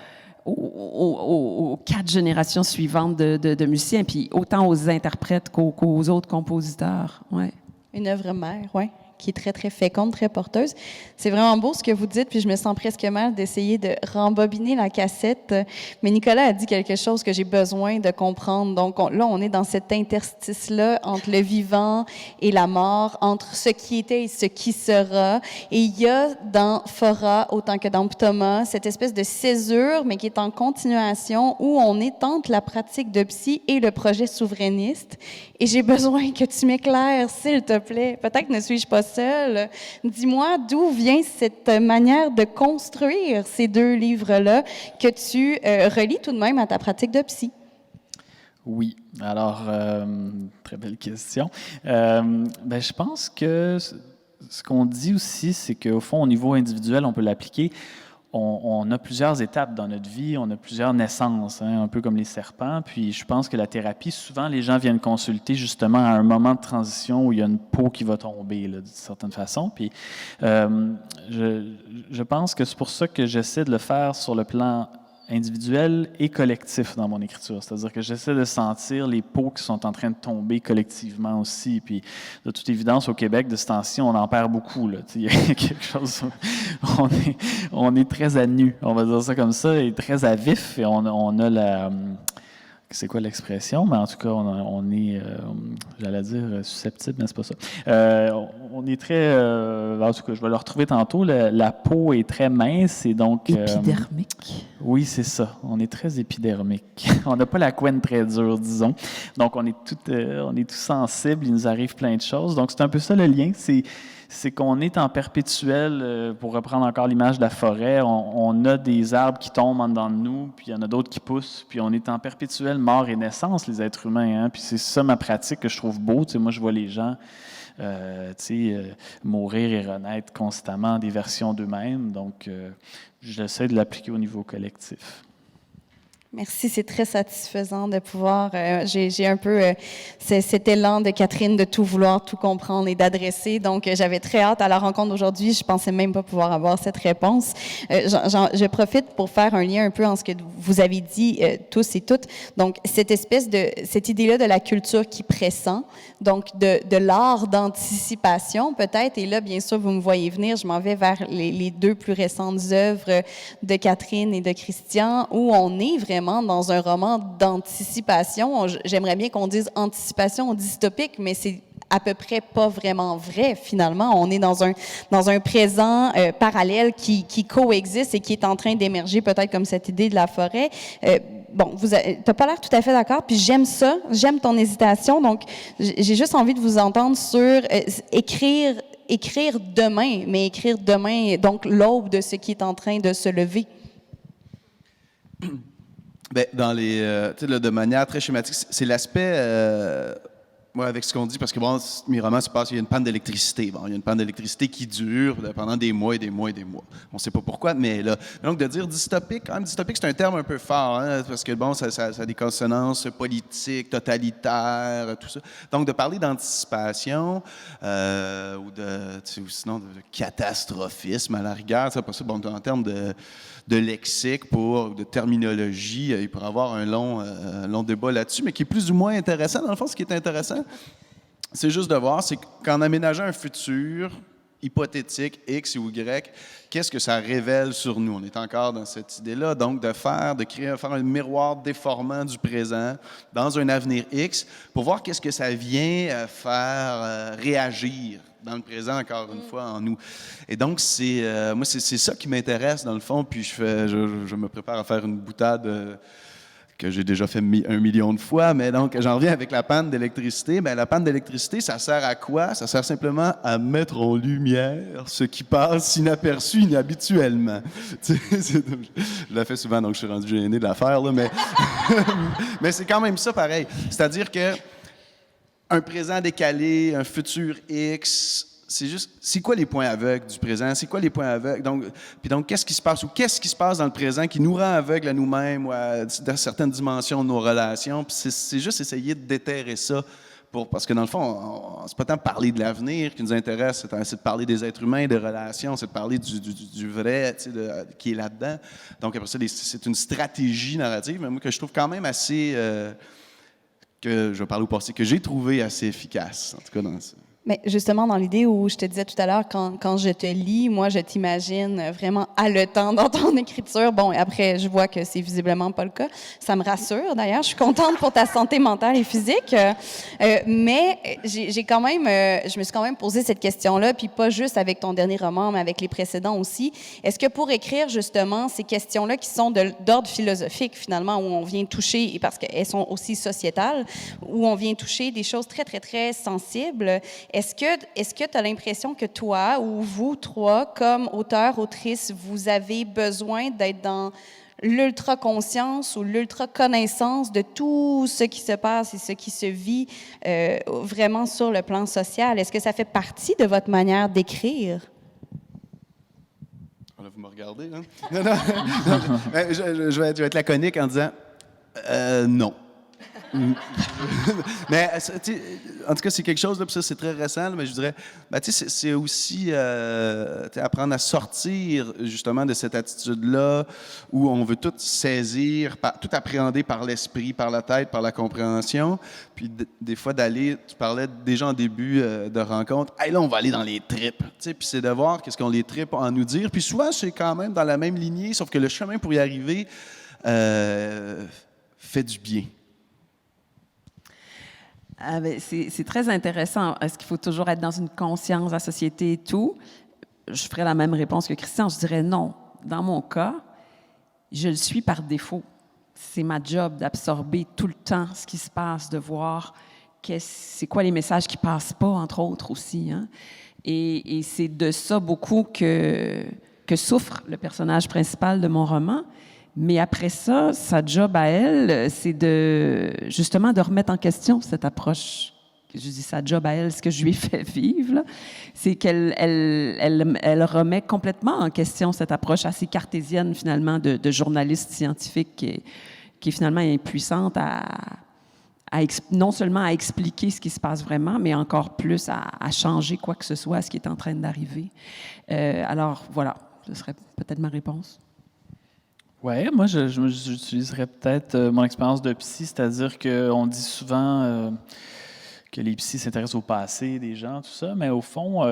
aux 4 générations suivantes de musiciens, puis autant aux interprètes qu'aux autres compositeurs. Ouais. Une œuvre mère, oui, qui est très, très féconde, très porteuse. C'est vraiment beau ce que vous dites, puis je me sens presque mal d'essayer de rembobiner la cassette. Mais Nicolas a dit quelque chose que j'ai besoin de comprendre. Donc là, on est dans cet interstice-là entre le vivant et la mort, entre ce qui était et ce qui sera. Et il y a dans Fora, autant que dans Ptoma, cette espèce de césure, mais qui est en continuation, où on est entre la pratique de psy et le projet souverainiste. Et j'ai besoin que tu m'éclaires, s'il te plaît. Peut-être ne suis-je pas seule. Dis-moi d'où vient cette manière de construire ces 2 livres-là que tu relis tout de même à ta pratique de psy. Oui. Alors, très belle question. Je pense que ce qu'on dit aussi, c'est qu'au fond, au niveau individuel, on peut l'appliquer. On a plusieurs étapes dans notre vie, on a plusieurs naissances, un peu comme les serpents. Puis je pense que la thérapie, souvent, les gens viennent consulter justement à un moment de transition où il y a une peau qui va tomber, là, d'une certaine façon. Puis je pense que c'est pour ça que j'essaie de le faire sur le plan individuel et collectif dans mon écriture. C'est-à-dire que j'essaie de sentir les peaux qui sont en train de tomber collectivement aussi. Puis, de toute évidence, au Québec, de ce temps-ci, on en perd beaucoup, là. Il y a quelque chose... On est très à nu, on va dire ça comme ça, et très à vif. Et on a la... C'est quoi l'expression? Mais en tout cas, on est, j'allais dire susceptible, mais c'est pas ça. On est très, en tout cas, je vais le retrouver tantôt, la peau est très mince et donc... Épidermique. Oui, c'est ça. On est très épidermique. On n'a pas la couenne très dure, disons. Donc, on est tout sensible, il nous arrive plein de choses. Donc, c'est un peu ça le lien, c'est qu'on est en perpétuel, pour reprendre encore l'image de la forêt, on a des arbres qui tombent en dedans de nous, puis il y en a d'autres qui poussent, puis on est en perpétuelle mort et naissance, les êtres humains. Hein? Puis c'est ça ma pratique que je trouve beau. Tu sais, moi, je vois les gens mourir et renaître constamment des versions d'eux-mêmes. Donc, j'essaie de l'appliquer au niveau collectif. Merci, c'est très satisfaisant de pouvoir... j'ai un peu cet élan de Catherine de tout vouloir, tout comprendre et d'adresser. Donc, j'avais très hâte à la rencontre d'aujourd'hui. Je pensais même pas pouvoir avoir cette réponse. Je profite pour faire un lien un peu en ce que vous avez dit tous et toutes. Donc, cette idée-là de la culture qui pressent, donc de l'art d'anticipation peut-être. Et là, bien sûr, vous me voyez venir. Je m'en vais vers les 2 plus récentes œuvres de Catherine et de Christian, où on est vraiment dans un roman d'anticipation. J'aimerais bien qu'on dise anticipation dystopique, mais c'est à peu près pas vraiment vrai, finalement. On est dans un présent parallèle qui coexiste et qui est en train d'émerger, peut-être comme cette idée de la forêt. Bon, t'as pas l'air tout à fait d'accord, puis j'aime ça, j'aime ton hésitation, donc j'ai juste envie de vous entendre sur écrire écrire demain, mais écrire demain, donc l'aube de ce qui est en train de se lever? Bien, dans les, tu sais, là, de manière très schématique, c'est l'aspect, moi, avec ce qu'on dit, parce que bon, mes romans se passent, il y a une panne d'électricité. Bon, il y a une panne d'électricité qui dure pendant des mois et des mois et des mois. On ne sait pas pourquoi, mais là, donc de dire dystopique, quand même, dystopique, c'est un terme un peu fort, hein, parce que bon, ça a des consonances politiques, totalitaires, tout ça. Donc de parler d'anticipation ou de, tu sais, ou sinon de catastrophisme à la rigueur, ça, parce que bon, en termes de lexique, de terminologie. Il pourrait y avoir un long débat là-dessus, mais qui est plus ou moins intéressant. Dans le fond, ce qui est intéressant, c'est juste de voir, c'est qu'en aménageant un futur hypothétique, X ou Y, qu'est-ce que ça révèle sur nous? On est encore dans cette idée-là. Donc, faire un miroir déformant du présent dans un avenir X pour voir qu'est-ce que ça vient faire réagir dans le présent, encore une fois, en nous. Et donc, moi, c'est ça qui m'intéresse, dans le fond, puis je me prépare à faire une boutade que j'ai déjà fait 1 million de fois, mais donc, j'en reviens avec la panne d'électricité. Bien, la panne d'électricité, ça sert à quoi? Ça sert simplement à mettre en lumière ce qui passe inaperçu, inhabituellement. Tu sais, je la fais souvent, donc je suis rendu gêné de la faire, là, mais, mais c'est quand même ça, pareil. C'est-à-dire que un présent décalé, un futur X, c'est quoi les points aveugles du présent? C'est quoi les points aveugles? Donc, qu'est-ce qui se passe? Ou qu'est-ce qui se passe dans le présent qui nous rend aveugles à nous-mêmes ou à certaines dimensions de nos relations? Puis c'est juste essayer de déterrer ça. Parce que dans le fond, c'est pas tant de parler de l'avenir qui nous intéresse, c'est de parler des êtres humains, des relations, c'est de parler du vrai qui est là-dedans. Donc, après ça, c'est une stratégie narrative, mais moi, que je trouve quand même assez... que je vais parler au passé, que j'ai trouvé assez efficace, en tout cas dans ça. Mais justement, dans l'idée où je te disais tout à l'heure, quand je te lis, moi, je t'imagine vraiment haletant dans ton écriture. Bon, et après, je vois que c'est visiblement pas le cas. Ça me rassure, d'ailleurs. Je suis contente pour ta santé mentale et physique. Mais j'ai quand même, je me suis quand même posé cette question-là, puis pas juste avec ton dernier roman, mais avec les précédents aussi. Est-ce que pour écrire, justement, ces questions-là qui sont d'ordre philosophique, finalement, où on vient toucher, parce qu'elles sont aussi sociétales, où on vient toucher des choses très, très, très sensibles, est-ce que tu as l'impression que toi ou vous trois, comme auteurs, autrices, vous avez besoin d'être dans l'ultra-conscience ou l'ultra-connaissance de tout ce qui se passe et ce qui se vit vraiment sur le plan social? Est-ce que ça fait partie de votre manière d'écrire? Là, vous me regardez, hein? Non. Je vais être laconique en disant non. Mais en tout cas, c'est quelque chose, là, puis ça, c'est très récent, là, mais je dirais, c'est aussi apprendre à sortir justement de cette attitude-là où on veut tout saisir, tout appréhender par l'esprit, par la tête, par la compréhension, puis des fois d'aller, tu parlais déjà en début de rencontre, hey, là, on va aller dans les tripes, puis c'est de voir qu'est-ce qu'on les tripes en nous dire, puis souvent, c'est quand même dans la même lignée, sauf que le chemin pour y arriver fait du bien. C'est très intéressant. Est-ce qu'il faut toujours être dans une conscience de la société et tout? Je ferais la même réponse que Christian. Je dirais non. Dans mon cas, je le suis par défaut. C'est ma job d'absorber tout le temps ce qui se passe, de voir c'est quoi les messages qui passent pas, entre autres aussi. Hein? Et c'est de ça beaucoup que souffre le personnage principal de mon roman. Mais après ça, sa job à elle, c'est justement de remettre en question cette approche. Je dis sa job à elle, ce que je lui ai fait vivre, c'est qu'elle remet complètement en question cette approche assez cartésienne, finalement, de journaliste scientifique qui est finalement impuissante non seulement à expliquer ce qui se passe vraiment, mais encore plus à changer quoi que ce soit à ce qui est en train d'arriver. Alors, voilà, ce serait peut-être ma réponse. Oui, moi, j'utiliserais peut-être mon expérience de psy, c'est-à-dire qu'on dit souvent que les psys s'intéressent au passé des gens, tout ça, mais au fond,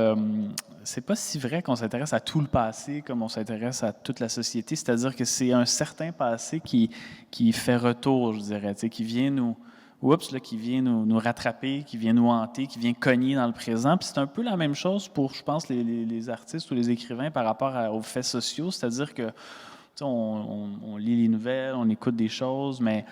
c'est pas si vrai qu'on s'intéresse à tout le passé comme on s'intéresse à toute la société, c'est-à-dire que c'est un certain passé qui fait retour, je dirais, qui vient nous rattraper, qui vient nous hanter, qui vient cogner dans le présent. Puis c'est un peu la même chose pour, je pense, les artistes ou les écrivains par rapport aux faits sociaux, c'est-à-dire que on lit les nouvelles, on écoute des choses, mais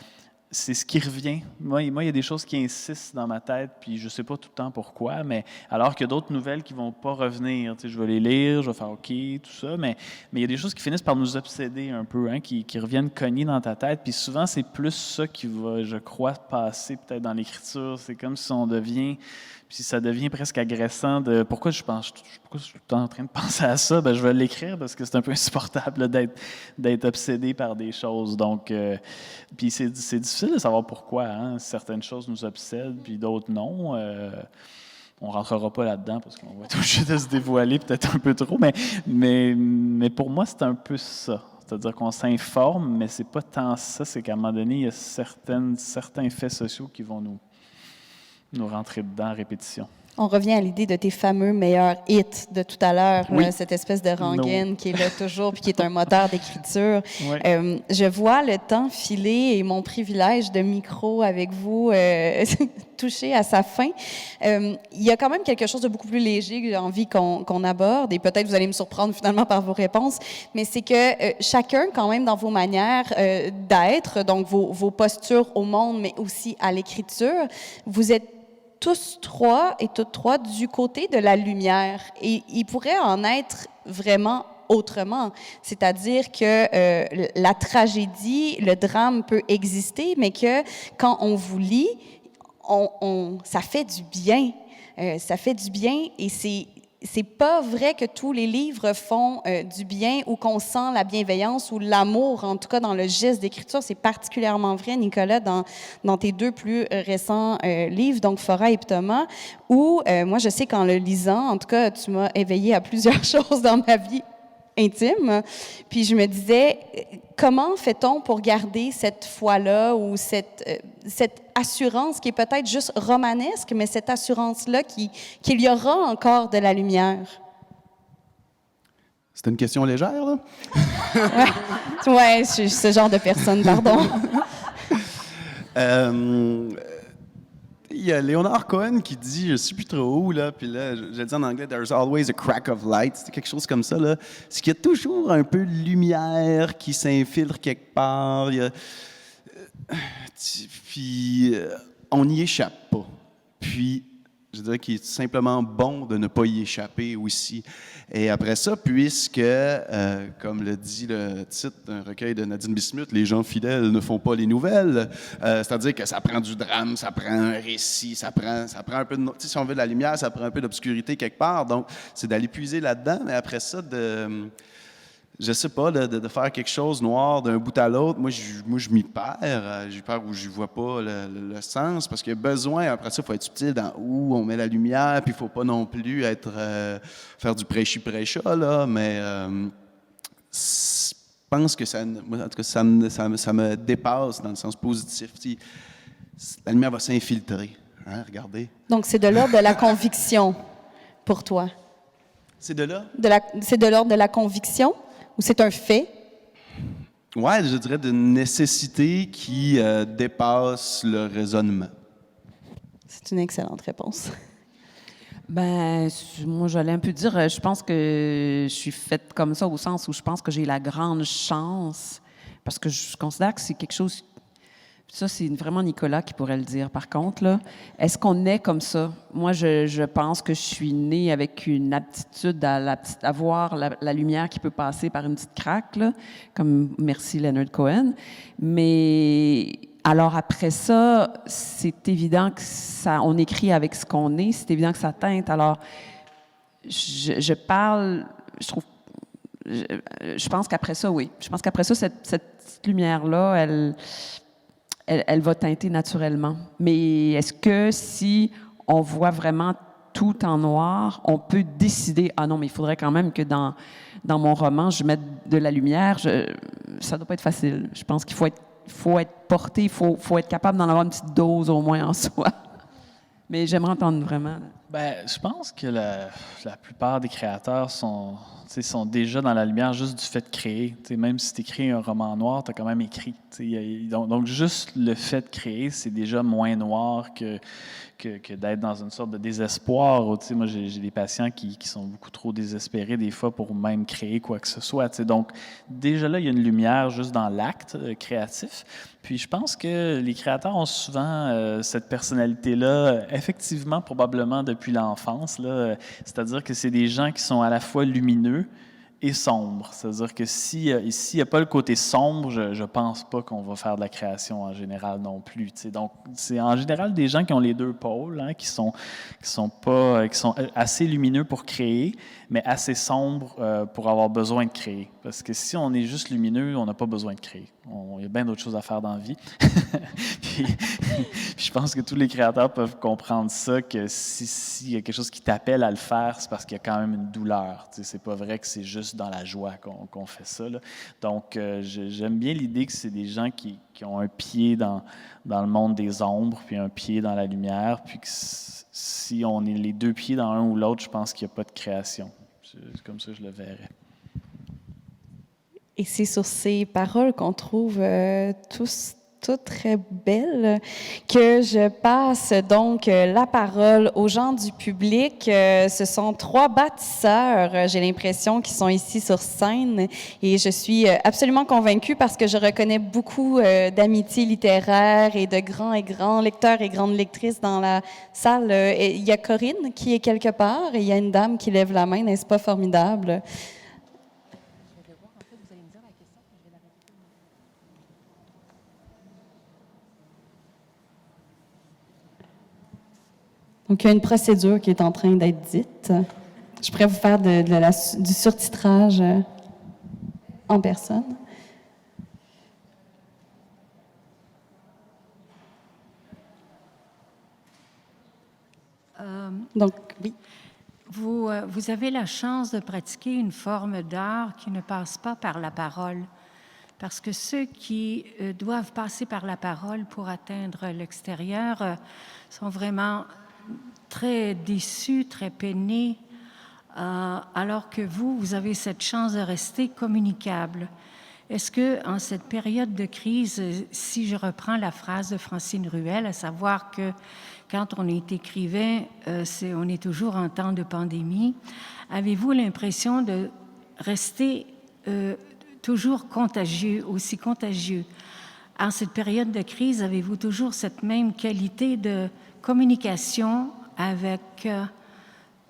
c'est ce qui revient. Moi, il y a des choses qui insistent dans ma tête, puis je ne sais pas tout le temps pourquoi, mais alors qu'il y a d'autres nouvelles qui ne vont pas revenir. Tu sais, je vais les lire, je vais faire OK, tout ça, mais il y a des choses qui finissent par nous obséder un peu, hein, qui reviennent cogner dans ta tête, puis souvent, c'est plus ça qui va, je crois, passer peut-être dans l'écriture. C'est comme si on devient... Puis ça devient presque agressant de pourquoi je suis tout le temps en train de penser à ça, ben je vais l'écrire parce que c'est un peu insupportable là, d'être obsédé par des choses. Donc, puis c'est difficile de savoir pourquoi. Hein? Certaines choses nous obsèdent, puis d'autres non. On ne rentrera pas là-dedans parce qu'on va être obligé de se dévoiler peut-être un peu trop, mais pour moi, c'est un peu ça. C'est-à-dire qu'on s'informe, mais c'est pas tant ça. C'est qu'à un moment donné, il y a certains faits sociaux qui vont nous rentrer dedans à répétition. On revient à l'idée de tes fameux meilleurs hits de tout à l'heure, Oui. cette espèce de rengaine qui est là toujours puis qui est un moteur d'écriture. Oui. Je vois le temps filer et mon privilège de micro avec vous toucher à sa fin. Il y a quand même quelque chose de beaucoup plus léger que j'ai envie qu'on aborde et peut-être vous allez me surprendre finalement par vos réponses, mais c'est que chacun quand même dans vos manières d'être, donc vos postures au monde, mais aussi à l'écriture, vous êtes tous trois et toutes trois du côté de la lumière. Et il pourrait en être vraiment autrement. C'est-à-dire que la tragédie, le drame peut exister, mais que quand on vous lit, ça fait du bien. Ça fait du bien et c'est pas vrai que tous les livres font du bien ou qu'on sent la bienveillance ou l'amour, en tout cas dans le geste d'écriture. C'est particulièrement vrai, Nicolas, dans tes deux plus récents livres, donc Fora et Ptoma, où moi, je sais qu'en le lisant, en tout cas, tu m'as éveillé à plusieurs choses dans ma vie intime. Puis je me disais, comment fait-on pour garder cette foi-là ou cette assurance qui est peut-être juste romanesque, mais cette assurance-là qu'il y aura encore de la lumière? C'était une question légère, là? Ouais, je suis ce genre de personne, pardon. Il y a Leonard Cohen qui dit, je ne sais plus trop où, là, puis là, je le dis en anglais, there's always a crack of light. C'est quelque chose comme ça, là. C'est qu'il y a toujours un peu de lumière qui s'infiltre quelque part. Puis, on n'y échappe pas. Puis, je dirais qu'il est simplement bon de ne pas y échapper aussi. Et après ça, puisque, comme le dit le titre d'un recueil de Nadine Bismuth, les gens fidèles ne font pas les nouvelles, c'est-à-dire que ça prend du drame, ça prend un récit, ça prend un peu de... Si on veut de la lumière, ça prend un peu d'obscurité quelque part. Donc, c'est d'aller puiser là-dedans, mais après ça, je sais pas, de faire quelque chose noir d'un bout à l'autre, moi, je m'y perds. J'y perds où je vois pas le sens, parce qu'il y a besoin, après ça, il faut être subtil dans où on met la lumière, puis il faut pas non plus faire du prêchi-prêcha, là, mais je pense que moi, en tout cas, ça me dépasse dans le sens positif. La lumière va s'infiltrer, hein, regardez. Donc, c'est de l'ordre de la conviction pour toi? C'est de là? C'est de l'ordre de la conviction? Ou c'est un fait? Oui, je dirais d'une nécessité qui dépasse le raisonnement. C'est une excellente réponse. Ben, moi, j'allais un peu dire, je pense que je suis faite comme ça au sens où je pense que j'ai la grande chance, parce que je considère que c'est quelque chose... Ça, c'est vraiment Nicolas qui pourrait le dire, par contre, là. Est-ce qu'on est comme ça? Moi, je pense que je suis née avec une aptitude à voir la lumière qui peut passer par une petite craque, là, comme merci Leonard Cohen. Mais alors après ça, c'est évident que on écrit avec ce qu'on est, c'est évident que ça teinte. Alors, je pense qu'après ça, oui. Je pense qu'après ça, cette petite lumière-là, elle va teinter naturellement. Mais est-ce que si on voit vraiment tout en noir, on peut décider, ah non, mais il faudrait quand même que dans mon roman, je mette de la lumière. Ça doit pas être facile. Je pense qu'il faut être porté, il faut être capable d'en avoir une petite dose au moins en soi. Mais j'aimerais entendre vraiment. Ben, je pense que la plupart des créateurs sont déjà dans la lumière juste du fait de créer. T'sais, même si tu écris un roman noir, tu as quand même écrit. Donc, juste le fait de créer, c'est déjà moins noir que que d'être dans une sorte de désespoir. Tu sais, moi, j'ai des patients qui sont beaucoup trop désespérés des fois pour même créer quoi que ce soit. Tu sais. Donc, déjà là, il y a une lumière juste dans l'acte créatif. Puis je pense que les créateurs ont souvent cette personnalité-là, effectivement, probablement depuis l'enfance. C'est-à-dire que c'est des gens qui sont à la fois lumineux et sombre. C'est-à-dire que s'il n'y a pas le côté sombre, je ne pense pas qu'on va faire de la création en général non plus. T'sais. Donc, c'est en général des gens qui ont les deux pôles, hein, qui sont assez lumineux pour créer, mais assez sombres pour avoir besoin de créer. Parce que si on est juste lumineux, on n'a pas besoin de créer. Il y a bien d'autres choses à faire dans la vie. puis, je pense que tous les créateurs peuvent comprendre ça, que s'il y a quelque chose qui t'appelle à le faire, c'est parce qu'il y a quand même une douleur. C'est pas vrai que c'est juste dans la joie qu'on fait ça. Là. Donc, j'aime bien l'idée que c'est des gens qui ont un pied dans le monde des ombres, puis un pied dans la lumière, puis que si on est les deux pieds dans l'un ou l'autre, je pense qu'il n'y a pas de création. C'est comme ça que je le verrais. Et c'est sur ces paroles qu'on trouve toutes très belles que je passe donc la parole aux gens du public. Ce sont 3 bâtisseurs, j'ai l'impression, qui sont ici sur scène et je suis absolument convaincue parce que je reconnais beaucoup d'amitiés littéraires et de grands et grands lecteurs et grandes lectrices dans la salle. Il y a Corinne qui est quelque part et il y a une dame qui lève la main, n'est-ce pas formidable? Donc, il y a une procédure qui est en train d'être dite. Je pourrais vous faire du surtitrage en personne. Donc, oui. Vous avez la chance de pratiquer une forme d'art qui ne passe pas par la parole. Parce que ceux qui doivent passer par la parole pour atteindre l'extérieur sont vraiment très déçus, très peinés, alors que vous avez cette chance de rester communicable. Est-ce que, en cette période de crise, si je reprends la phrase de Francine Ruel, à savoir que quand on est écrivain, on est toujours en temps de pandémie, avez-vous l'impression de rester toujours contagieux, aussi contagieux? En cette période de crise, avez-vous toujours cette même qualité de communication avec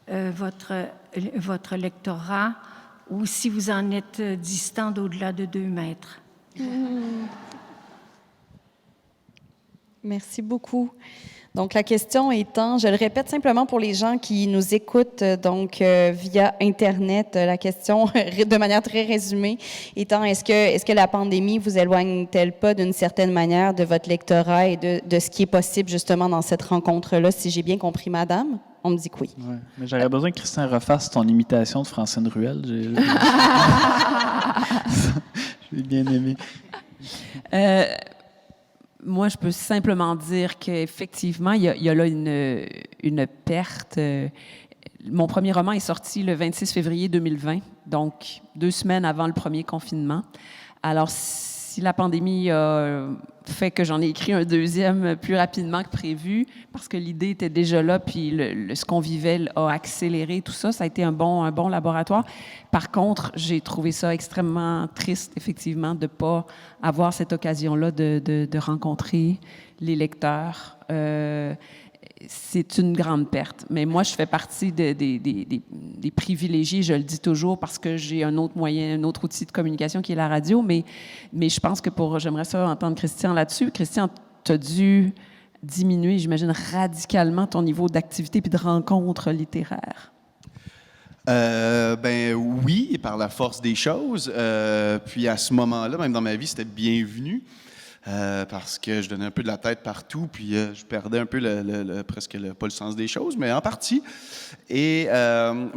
votre lectorat ou si vous en êtes distant d'au-delà de 2 mètres? Merci beaucoup. Donc, la question étant, je le répète simplement pour les gens qui nous écoutent donc via Internet, la question de manière très résumée étant, est-ce que la pandémie vous éloigne-t-elle pas d'une certaine manière de votre lectorat et de ce qui est possible justement dans cette rencontre-là, si j'ai bien compris, madame? On me dit que oui. Ouais, mais j'aurais besoin que Christian refasse ton imitation de Francine Ruel. Je l'ai bien aimé. Moi, je peux simplement dire qu'effectivement, il y a là une perte. Mon premier roman est sorti le 26 février 2020, donc 2 semaines avant le premier confinement. Alors, si la pandémie a fait que j'en ai écrit un deuxième plus rapidement que prévu, parce que l'idée était déjà là, puis ce qu'on vivait a accéléré tout ça, ça a été un bon laboratoire. Par contre, j'ai trouvé ça extrêmement triste, effectivement, de ne pas avoir cette occasion-là de rencontrer les lecteurs. C'est une grande perte. Mais moi, je fais partie des privilégiés, je le dis toujours, parce que j'ai un autre moyen, un autre outil de communication qui est la radio. Mais je pense que j'aimerais ça entendre Christian là-dessus. Christian, tu as dû diminuer, j'imagine, radicalement ton niveau d'activité puis de rencontres littéraires. Ben oui, par la force des choses. Puis à ce moment-là, même dans ma vie, c'était bienvenu. Parce que je donnais un peu de la tête partout, puis je perdais un peu pas le sens des choses, mais en partie. Mais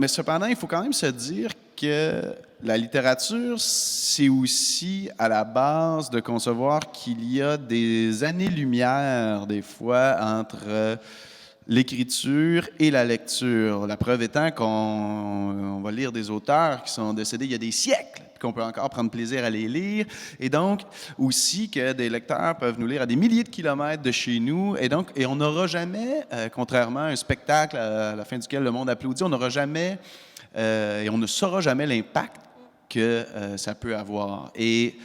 cependant, il faut quand même se dire que la littérature, c'est aussi à la base de concevoir qu'il y a des années-lumière, des fois, entre l'écriture et la lecture. La preuve étant qu'on va lire des auteurs qui sont décédés il y a des siècles, qu'on peut encore prendre plaisir à les lire. Et donc, aussi que des lecteurs peuvent nous lire à des milliers de kilomètres de chez nous. Et on n'aura jamais, contrairement à un spectacle à la fin duquel le monde applaudit, on n'aura jamais, et on ne saura jamais l'impact que ça peut avoir. Et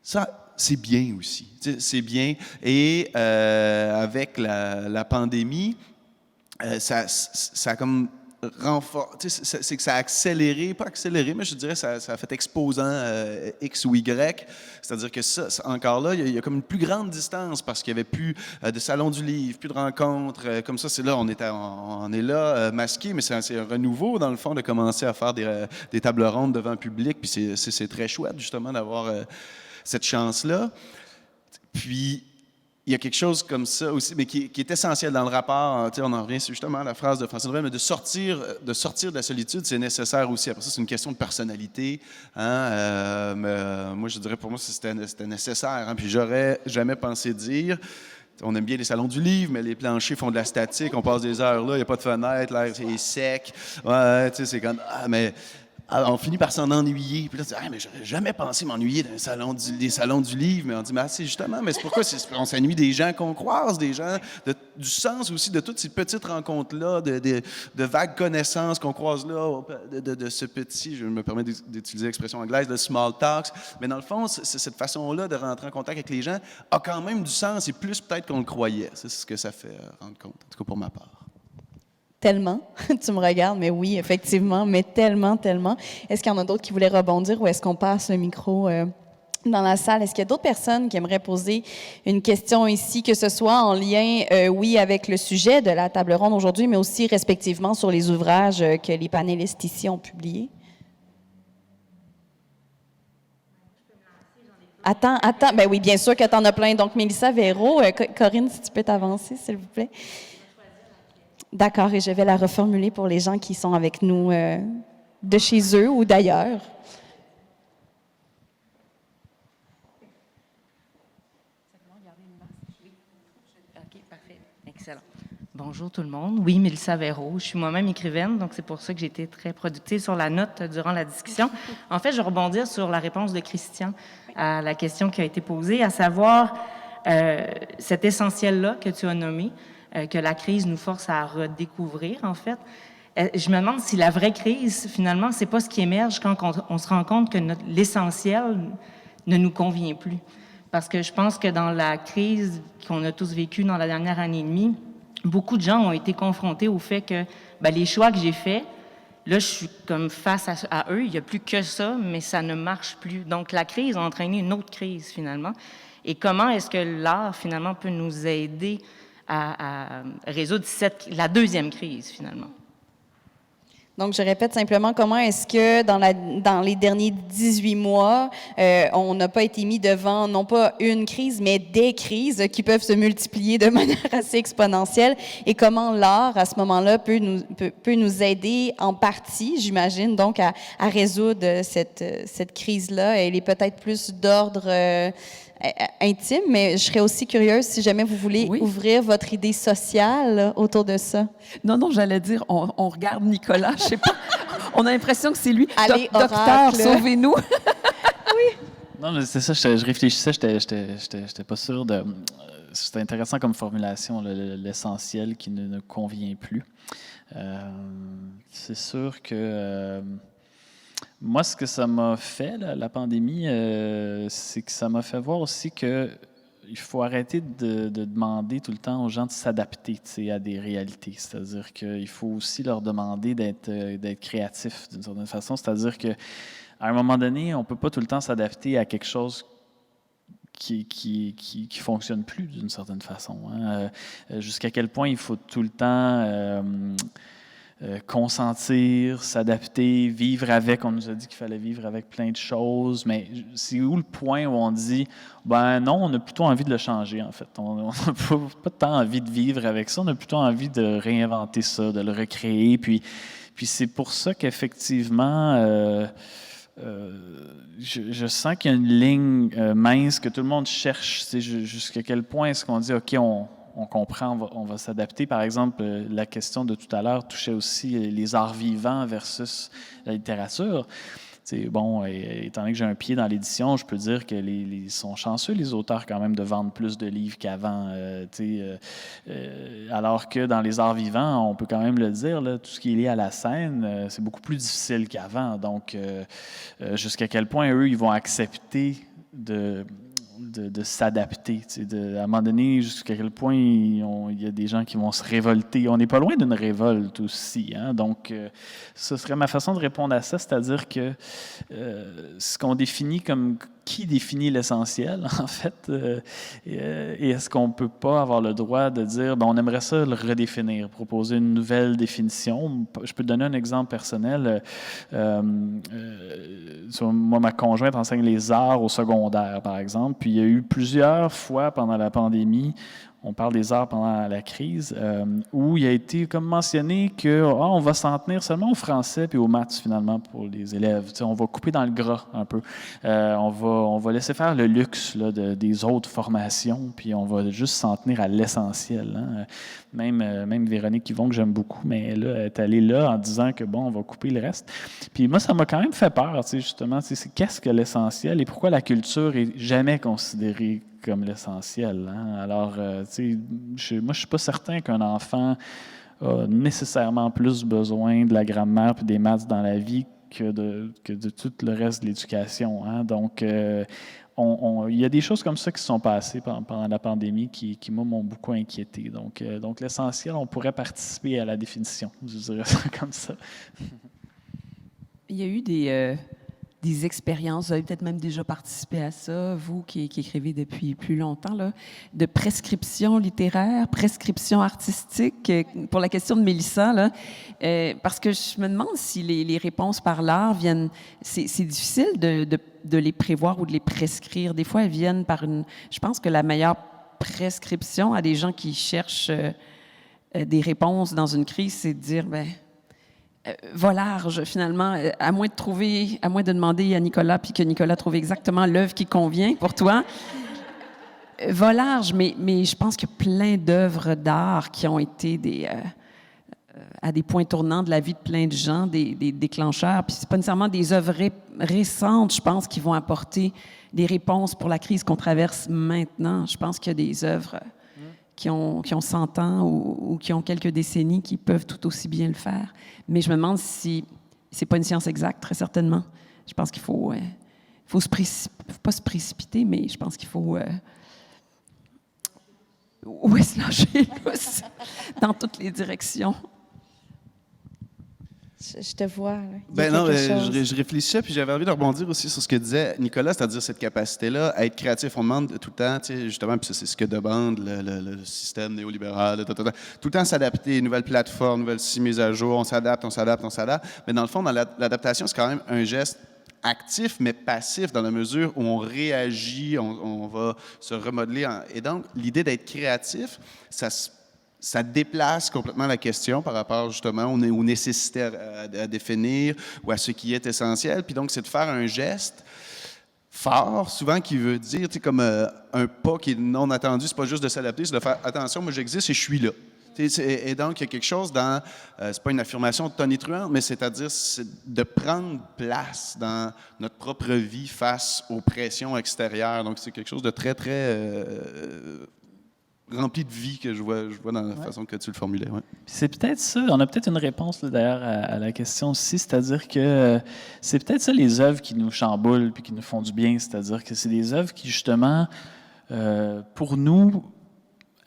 ça, c'est bien aussi. C'est bien. Et avec la pandémie, ça a comme renforcé, c'est que ça a accéléré, pas accéléré, mais je dirais ça a fait exposant X ou Y. C'est-à-dire que ça encore là, il y a comme une plus grande distance parce qu'il n'y avait plus de salon du livre, plus de rencontres. Comme ça, c'est là, on est là, masqué, mais c'est un renouveau, dans le fond, de commencer à faire des tables rondes devant le public. Puis c'est très chouette, justement, d'avoir cette chance-là. Puis, il y a quelque chose comme ça aussi, mais qui est essentiel dans le rapport. On en revient justement à la phrase de François Nouvel, mais de sortir de la solitude, c'est nécessaire aussi. Après ça, c'est une question de personnalité. Moi, je dirais pour moi, c'était nécessaire. Puis j'aurais jamais pensé dire. On aime bien les salons du livre, mais les planchers font de la statique. On passe des heures là, il n'y a pas de fenêtre, l'air est sec. Ouais, c'est comme mais. Alors, on finit par s'en ennuyer. Puis là, tu dis, mais j'aurais jamais pensé m'ennuyer des salons du livre. Mais on dit, c'est justement, mais c'est pourquoi on s'ennuie des gens qu'on croise, des gens, du sens aussi de toutes ces petites rencontres-là, de vagues connaissances qu'on croise là, de ce petit, je me permets d'utiliser l'expression anglaise, de small talks. Mais dans le fond, cette façon-là de rentrer en contact avec les gens a quand même du sens et plus peut-être qu'on le croyait. C'est ce que ça fait rendre compte, en tout cas pour ma part. Tellement. Tu me regardes, mais oui, effectivement, mais tellement, tellement. Est-ce qu'il y en a d'autres qui voulaient rebondir ou est-ce qu'on passe le micro dans la salle? Est-ce qu'il y a d'autres personnes qui aimeraient poser une question ici, que ce soit en lien, oui, avec le sujet de la table ronde aujourd'hui, mais aussi respectivement sur les ouvrages que les panélistes ici ont publiés? Attends. Ben oui, bien sûr que tu en as plein. Donc, Mélissa Véro, Corinne, si tu peux t'avancer, s'il vous plaît. D'accord, et je vais la reformuler pour les gens qui sont avec nous de chez eux ou d'ailleurs. OK, parfait. Excellent. Bonjour tout le monde. Oui, Mélissa Véro. Je suis moi-même écrivaine, donc c'est pour ça que j'ai été très productive sur la note durant la discussion. En fait, je vais rebondir sur la réponse de Christian à la question qui a été posée, à savoir cet essentiel-là que tu as nommé, que la crise nous force à redécouvrir, en fait. Je me demande si la vraie crise, finalement, c'est pas ce qui émerge quand on se rend compte que l'essentiel ne nous convient plus. Parce que je pense que dans la crise qu'on a tous vécue dans la dernière année et demie, beaucoup de gens ont été confrontés au fait que les choix que j'ai faits, là, je suis comme face à eux, il n'y a plus que ça, mais ça ne marche plus. Donc, la crise a entraîné une autre crise, finalement. Et comment est-ce que l'art, finalement, peut nous aider à résoudre la deuxième crise, finalement? Donc, je répète simplement, comment est-ce que dans les derniers 18 mois, on n'a pas été mis devant, non pas une crise, mais des crises qui peuvent se multiplier de manière assez exponentielle, et comment l'art, à ce moment-là, peut nous aider en partie, j'imagine, donc à résoudre cette crise-là. Elle est peut-être plus d'ordre intime, mais je serais aussi curieuse si jamais vous voulez ouvrir votre idée sociale autour de ça. Non, j'allais dire, on regarde Nicolas, je sais pas, on a l'impression que c'est lui. Allez, Docteur, sauvez-nous. Oui. Non, mais c'est ça, je réfléchissais, j'étais pas sûr de... C'était intéressant comme formulation, l'essentiel qui ne convient plus. C'est sûr que... moi, ce que ça m'a fait, la pandémie, c'est que ça m'a fait voir aussi qu'il faut arrêter de demander tout le temps aux gens de s'adapter à des réalités. C'est-à-dire qu'il faut aussi leur demander d'être créatifs d'une certaine façon. C'est-à-dire qu'à un moment donné, on ne peut pas tout le temps s'adapter à quelque chose qui fonctionne plus d'une certaine façon. Jusqu'à quel point il faut tout le temps... consentir, s'adapter, vivre avec. On nous a dit qu'il fallait vivre avec plein de choses, mais c'est où le point où on dit non, on a plutôt envie de le changer, en fait. On n'a pas tant envie de vivre avec ça, on a plutôt envie de réinventer ça, de le recréer. Puis c'est pour ça qu'effectivement, je sens qu'il y a une ligne mince que tout le monde cherche. C'est jusqu'à quel point est-ce qu'on dit, OK, on comprend, on va s'adapter. Par exemple, la question de tout à l'heure touchait aussi les arts vivants versus la littérature. Bon, étant donné que j'ai un pied dans l'édition, je peux dire que ils sont chanceux, les auteurs, quand même, de vendre plus de livres qu'avant. Alors que dans les arts vivants, on peut quand même le dire, là, tout ce qui est lié à la scène, c'est beaucoup plus difficile qu'avant. Donc, jusqu'à quel point, eux, ils vont accepter de s'adapter. À un moment donné, jusqu'à quel point il y a des gens qui vont se révolter. On n'est pas loin d'une révolte aussi. Hein? Donc, ce serait ma façon de répondre à ça, c'est-à-dire que ce qu'on définit comme... Qui définit l'essentiel, en fait? Et est-ce qu'on ne peut pas avoir le droit de dire, on aimerait ça le redéfinir, proposer une nouvelle définition? Je peux te donner un exemple personnel. Moi, ma conjointe enseigne les arts au secondaire, par exemple, puis il y a eu plusieurs fois pendant la pandémie, on parle des arts pendant la crise, où il a été comme mentionné qu'on va s'en tenir seulement au français puis aux maths, finalement, pour les élèves. On va couper dans le gras un peu. On va laisser faire le luxe là, des autres formations, puis on va juste s'en tenir à l'essentiel. Hein. Même Véronique Yvon, que j'aime beaucoup, mais là, elle est allée là en disant que, on va couper le reste. Puis moi, ça m'a quand même fait peur, justement. Qu'est-ce que l'essentiel et pourquoi la culture est jamais considérée comme l'essentiel. Hein? Alors, moi, je ne suis pas certain qu'un enfant a nécessairement plus besoin de la grammaire et des maths dans la vie que de tout le reste de l'éducation. Hein? Donc, il y a des choses comme ça qui se sont passées pendant la pandémie qui moi, m'ont beaucoup inquiété. Donc, l'essentiel, on pourrait participer à la définition. Je dirais ça comme ça. Il y a eu des expériences, vous avez peut-être même déjà participé à ça, vous qui écrivez depuis plus longtemps, là, de prescription littéraire, prescription artistique. Pour la question de Mélissa, là, parce que je me demande si les réponses par l'art viennent... C'est difficile de les prévoir ou de les prescrire. Des fois, elles viennent par une... Je pense que la meilleure prescription à des gens qui cherchent des réponses dans une crise, c'est de dire... va large, finalement, à moins de demander à Nicolas, puis que Nicolas trouve exactement l'œuvre qui convient pour toi. Va large, mais je pense qu'il y a plein d'œuvres d'art qui ont été à des points tournants de la vie de plein de gens, des déclencheurs. Puis c'est pas nécessairement des œuvres récentes, je pense, qui vont apporter des réponses pour la crise qu'on traverse maintenant. Je pense qu'il y a des œuvres qui ont 100 ans ou qui ont quelques décennies qui peuvent tout aussi bien le faire. Mais je me demande si c'est pas une science exacte, très certainement. Je pense qu'il faut pas se précipiter, mais je pense qu'il faut se lâcher dans toutes les directions. Je te vois. Là. Je réfléchissais, puis j'avais envie de rebondir aussi sur ce que disait Nicolas, c'est-à-dire cette capacité-là à être créatif. On demande tout le temps, justement, puis c'est ce que demande le système néolibéral, tout le temps s'adapter, nouvelles plateformes, nouvelles mises à jour, on s'adapte. Mais dans le fond, dans l'adaptation, c'est quand même un geste actif, mais passif, dans la mesure où on réagit, on va se remodeler. Et donc, l'idée d'être créatif, ça déplace complètement la question par rapport justement aux nécessités à définir ou à ce qui est essentiel. Puis donc, c'est de faire un geste fort, souvent qui veut dire, comme un pas qui est non attendu, c'est pas juste de s'adapter, c'est de faire attention, moi j'existe et je suis là. Et donc, il y a quelque chose dans, c'est pas une affirmation tonitruante, mais c'est-à-dire de prendre place dans notre propre vie face aux pressions extérieures. Donc, c'est quelque chose de très, très rempli de vie que je vois dans la façon que tu le formulais. Ouais. C'est peut-être ça. On a peut-être une réponse là, d'ailleurs à la question aussi, c'est-à-dire que c'est peut-être ça les œuvres qui nous chamboulent puis qui nous font du bien, c'est-à-dire que c'est des œuvres qui justement, pour nous,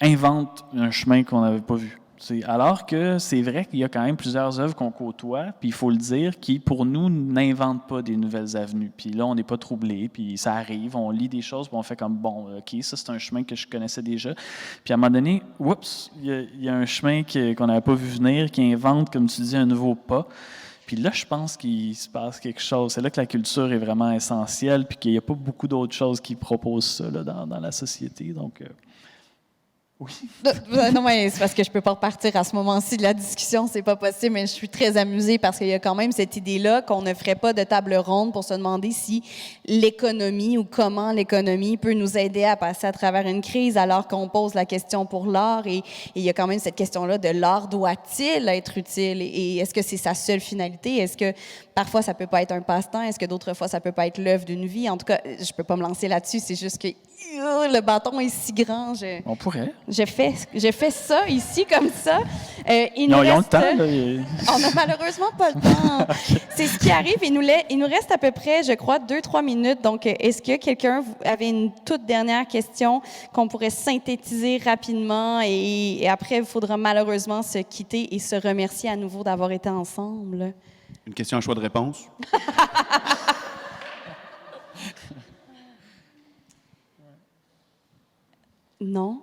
inventent un chemin qu'on n'avait pas vu. Alors que c'est vrai qu'il y a quand même plusieurs œuvres qu'on côtoie, puis il faut le dire, qui, pour nous, n'inventent pas des nouvelles avenues. Puis là, on n'est pas troublé, puis ça arrive, on lit des choses, puis on fait comme, bon, OK, ça, c'est un chemin que je connaissais déjà. Puis à un moment donné, oups, il y a un chemin qu'on n'avait pas vu venir, qui invente, comme tu dis, un nouveau pas. Puis là, je pense qu'il se passe quelque chose. C'est là que la culture est vraiment essentielle, puis qu'il n'y a pas beaucoup d'autres choses qui proposent ça là, dans la société. Donc... Oui. Non, mais c'est parce que je peux pas repartir à ce moment-ci de la discussion, c'est pas possible, mais je suis très amusée parce qu'il y a quand même cette idée-là qu'on ne ferait pas de table ronde pour se demander si l'économie ou comment l'économie peut nous aider à passer à travers une crise alors qu'on pose la question pour l'art et il y a quand même cette question-là de l'art doit-il être utile et est-ce que c'est sa seule finalité? Est-ce que parfois ça peut pas être un passe-temps? Est-ce que d'autres fois ça peut pas être l'œuvre d'une vie? En tout cas, je peux pas me lancer là-dessus, c'est juste que le bâton est si grand. On pourrait. J'ai fait ça ici, comme ça. Ils ont le temps. Là, On n'a malheureusement pas le temps. C'est ce qui arrive. Il nous reste à peu près, je crois, 2-3 minutes. Donc, est-ce que quelqu'un avait une toute dernière question qu'on pourrait synthétiser rapidement? Et après, il faudra malheureusement se quitter et se remercier à nouveau d'avoir été ensemble. Une question à choix de réponse? Non?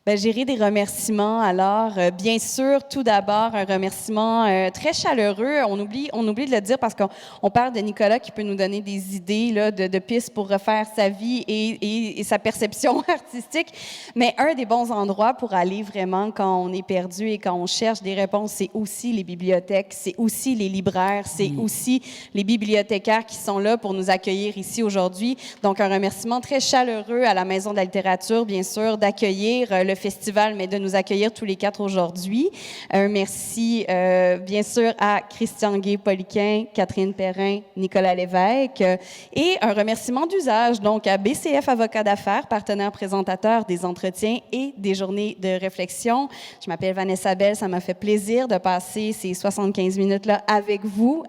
Ben, j'irai des remerciements. Alors, bien sûr, tout d'abord, un remerciement très chaleureux. On oublie de le dire parce qu'on parle de Nicolas qui peut nous donner des idées là, de pistes pour refaire sa vie et sa perception artistique. Mais un des bons endroits pour aller vraiment quand on est perdu et quand on cherche des réponses, c'est aussi les bibliothèques, c'est aussi les libraires, c'est aussi les bibliothécaires qui sont là pour nous accueillir ici aujourd'hui. Donc, un remerciement très chaleureux à la Maison de la littérature, bien sûr, d'accueillir le festival, mais de nous accueillir tous les 4 aujourd'hui. Un merci, bien sûr, à Christian Guay-Poliquin, Catherine Perrin, Nicolas Lévesque, et un remerciement d'usage, donc à BCF Avocats d'affaires, partenaire présentateur des entretiens et des journées de réflexion. Je m'appelle Vanessa Bell, ça m'a fait plaisir de passer ces 75 minutes-là avec vous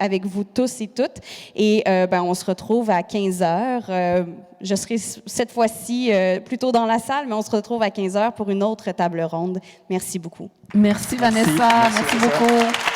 tous et toutes, et on se retrouve à 15 heures. Je serai cette fois-ci plutôt dans la salle, mais on se retrouve à 15 heures pour une autre table ronde. Merci beaucoup. Merci Vanessa. Merci beaucoup.